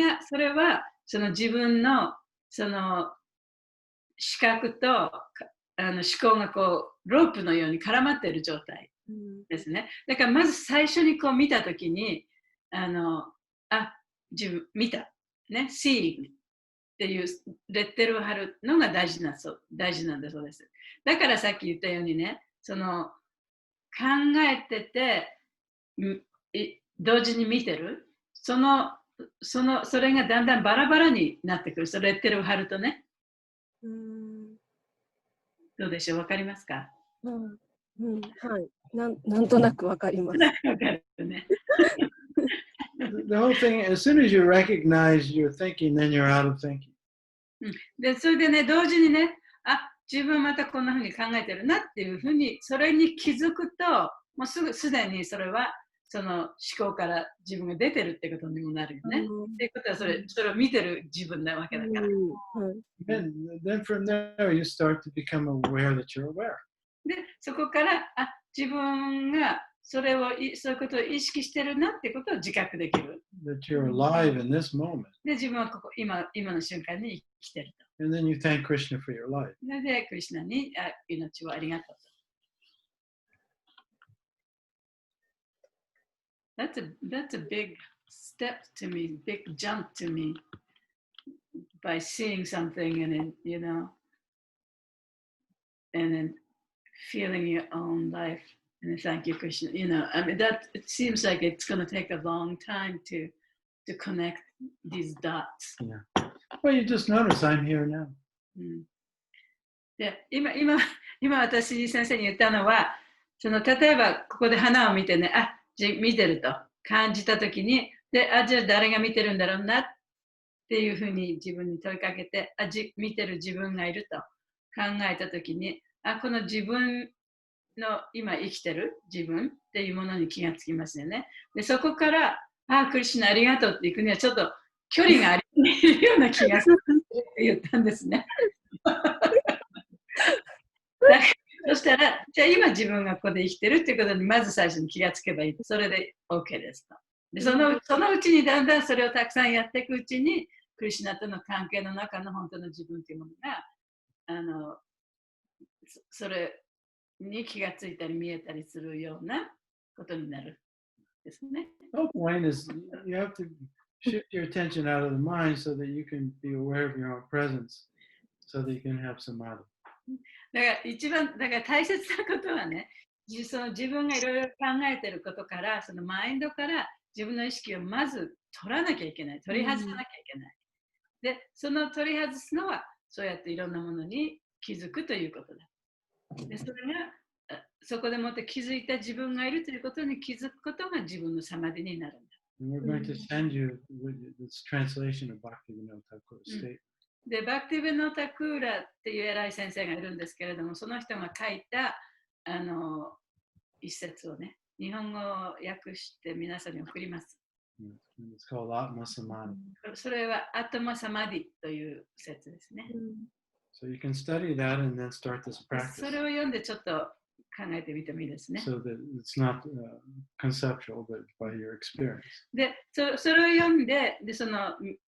はその自分のその視覚と思考がこうロープのように絡まっている状態ですね。だからまず最初にこう見たときに自分見た、ね、seeing っていうレッテルを貼るのが大事なんだそうです。だからさっき言ったようにね、その考えてて同時に見てるそれがだんだんバラバラになってくる。そのレッテルを貼るとね。どうでしょう、わかりますか？はい。なんとなくわかります。わかるね。The whole thing, as soon as you recognize your thinking, then you're out of thinking. で、それでね、同時にね、自分またこんなふうに考えてるなっていうふうに、それに気づくと、もうすでにそれは、その思考から自分が出てるってことにもなるよね。っていうことはそれを見てる自分なわけだから。Then from there you start to become aware that you're aware. で、そこから自分がそういうことを意識してるなってことを自覚できる。That you're alive in this moment. で、自分は今の瞬間に生きてると。And then you thank Krishna for your life. で、クリシュナに命をありがとうと。That's a big step to me, big jump to me by seeing something and then, and then feeling your own life. And thank you, Krishna. I mean, it seems like it's going to take a long time to connect these dots. Yeah. Well, you just notice I'm here now. で、今私先生に言ったのは、例えばここで花を見てね、見てると感じたときに、で、じゃあ誰が見てるんだろうなっていうふうに自分に問いかけて、見てる自分がいると考えたときに、この自分の今生きてる自分っていうものに気がつきますよね。で、そこから、クリシュナありがとうっていくにはちょっと距離があるような気がするって言ったんですね。そしたら、じゃあ今自分がここで生きてるっていうことにまず最初に気がつけばいい。それで OK ですと。で、そのうちにだんだんそれをたくさんやっていくうちに、クリシュナとの関係の中の本当の自分というものが、それに気がついたり見えたりするようなことになるですね。The point is you have to shift your attention out of the mind so that you can be aware of your own presence, so that you can have samadhi. だから大切なことはね、自分がいろいろ考えていることから、そのマインドから自分の意識をまず取らなきゃいけない、取り外さなきゃいけない。で、その取り外すのは、そうやっていろんなものに気づくということだ。で、それがそこでもって気づいた自分がいるということに気づくことが自分のサマディになるんだ。We're going to send you this translation of Bhaktivinoda Thakur's statement. で、バクティベノタクーラっていう偉い先生がいるんですけれども、その人が書いた一節をね、日本語を訳して皆さんに送ります。It's called Atma Samadhi. それはアトマサマディという説ですね。So you can study that and then start this practice. それを読んでちょっと考えてみてもいいですね。So that it's not conceptual, but by your experience. で、それを読んで、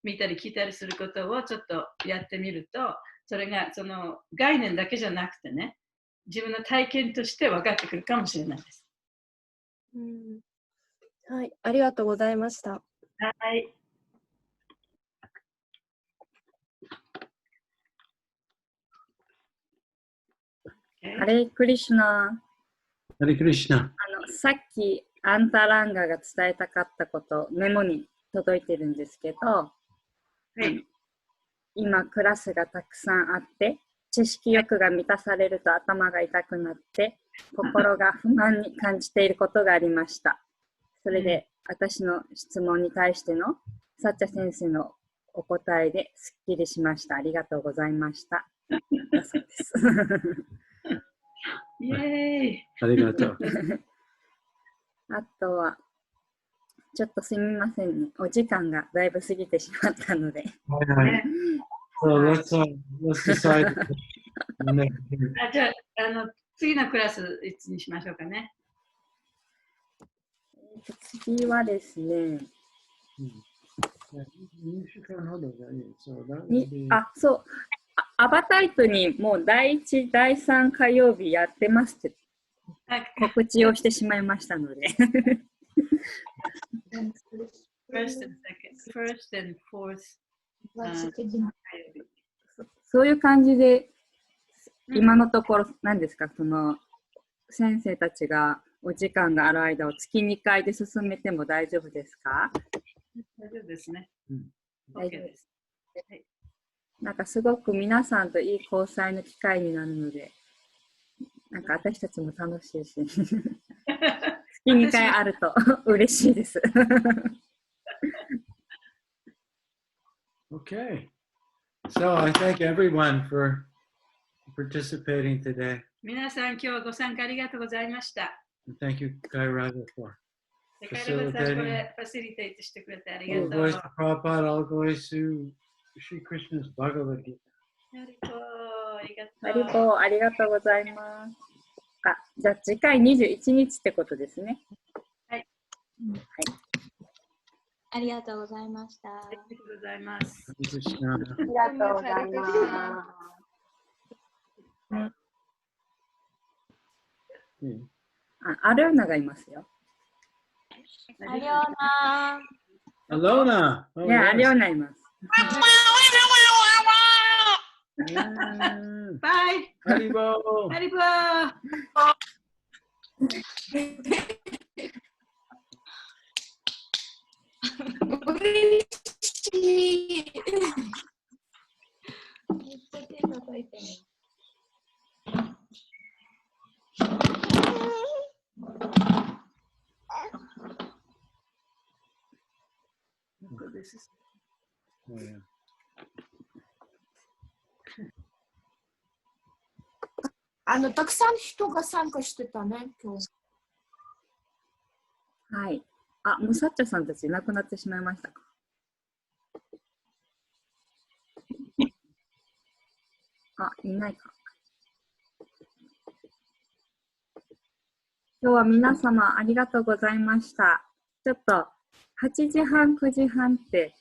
見たり聞いたりすることをちょっとやってみると、それがその概念だけじゃなくてね、自分の体験として分かってくるかもしれないです。はい、ありがとうございました。はい。ハレクリシュナ。ハレクリシュナ。さっきアンタランガが伝えたかったことメモに届いてるんですけど、今クラスがたくさんあって知識欲が満たされると頭が痛くなって心が不満に感じていることがありました。それで私の質問に対してのサッチャ先生のお答えですっきりしました。ありがとうございました。だそうですイエーイ。ありがとう。あとは、ちょっとすみませんね。お時間がだいぶ過ぎてしまったので。So let's decide. じゃあ、次のクラスいつにしましょうかね。次はですね、2週間ほどがいい。そう、アバタイトにもう第1、第3火曜日やってますって告知をしてしまいましたので。First and fourth. そういう感じで、今のところ何ですか、その先生たちがお時間がある間を月2回で進めても大丈夫ですか？大丈夫ですね。大丈夫です。なんかすごく皆さんといい交際の機会になるので、なんか私たちも楽しいし、月2回あると嬉しいです。Okay. So I thank everyone for participating today. 皆さん、今日はご参加ありがとうございました。And thank you, Kairaga, for カイラバさん、これファシリテイトしてくれてありがとう。All glories to Prabhupada, all glories to Sri Krishna's Bhagavad Gita. ありがとうございます。じゃあ次回21日ってことですね。はい。ありがとうございました。ありがとうございます。ありがとうございます。アルーナがいますよ。アリオナ。Alona! Oh, いや、アリオナいます。バイ。ハリボー。ハリボー。嬉しい。めっちゃ手叩いてる。Oh, yeah. たくさん人が参加してたね、今日。はい。ムサッチャさんたちいなくなってしまいましたか？いないか。今日は皆様ありがとうございました。ちょっと8時半、9時半って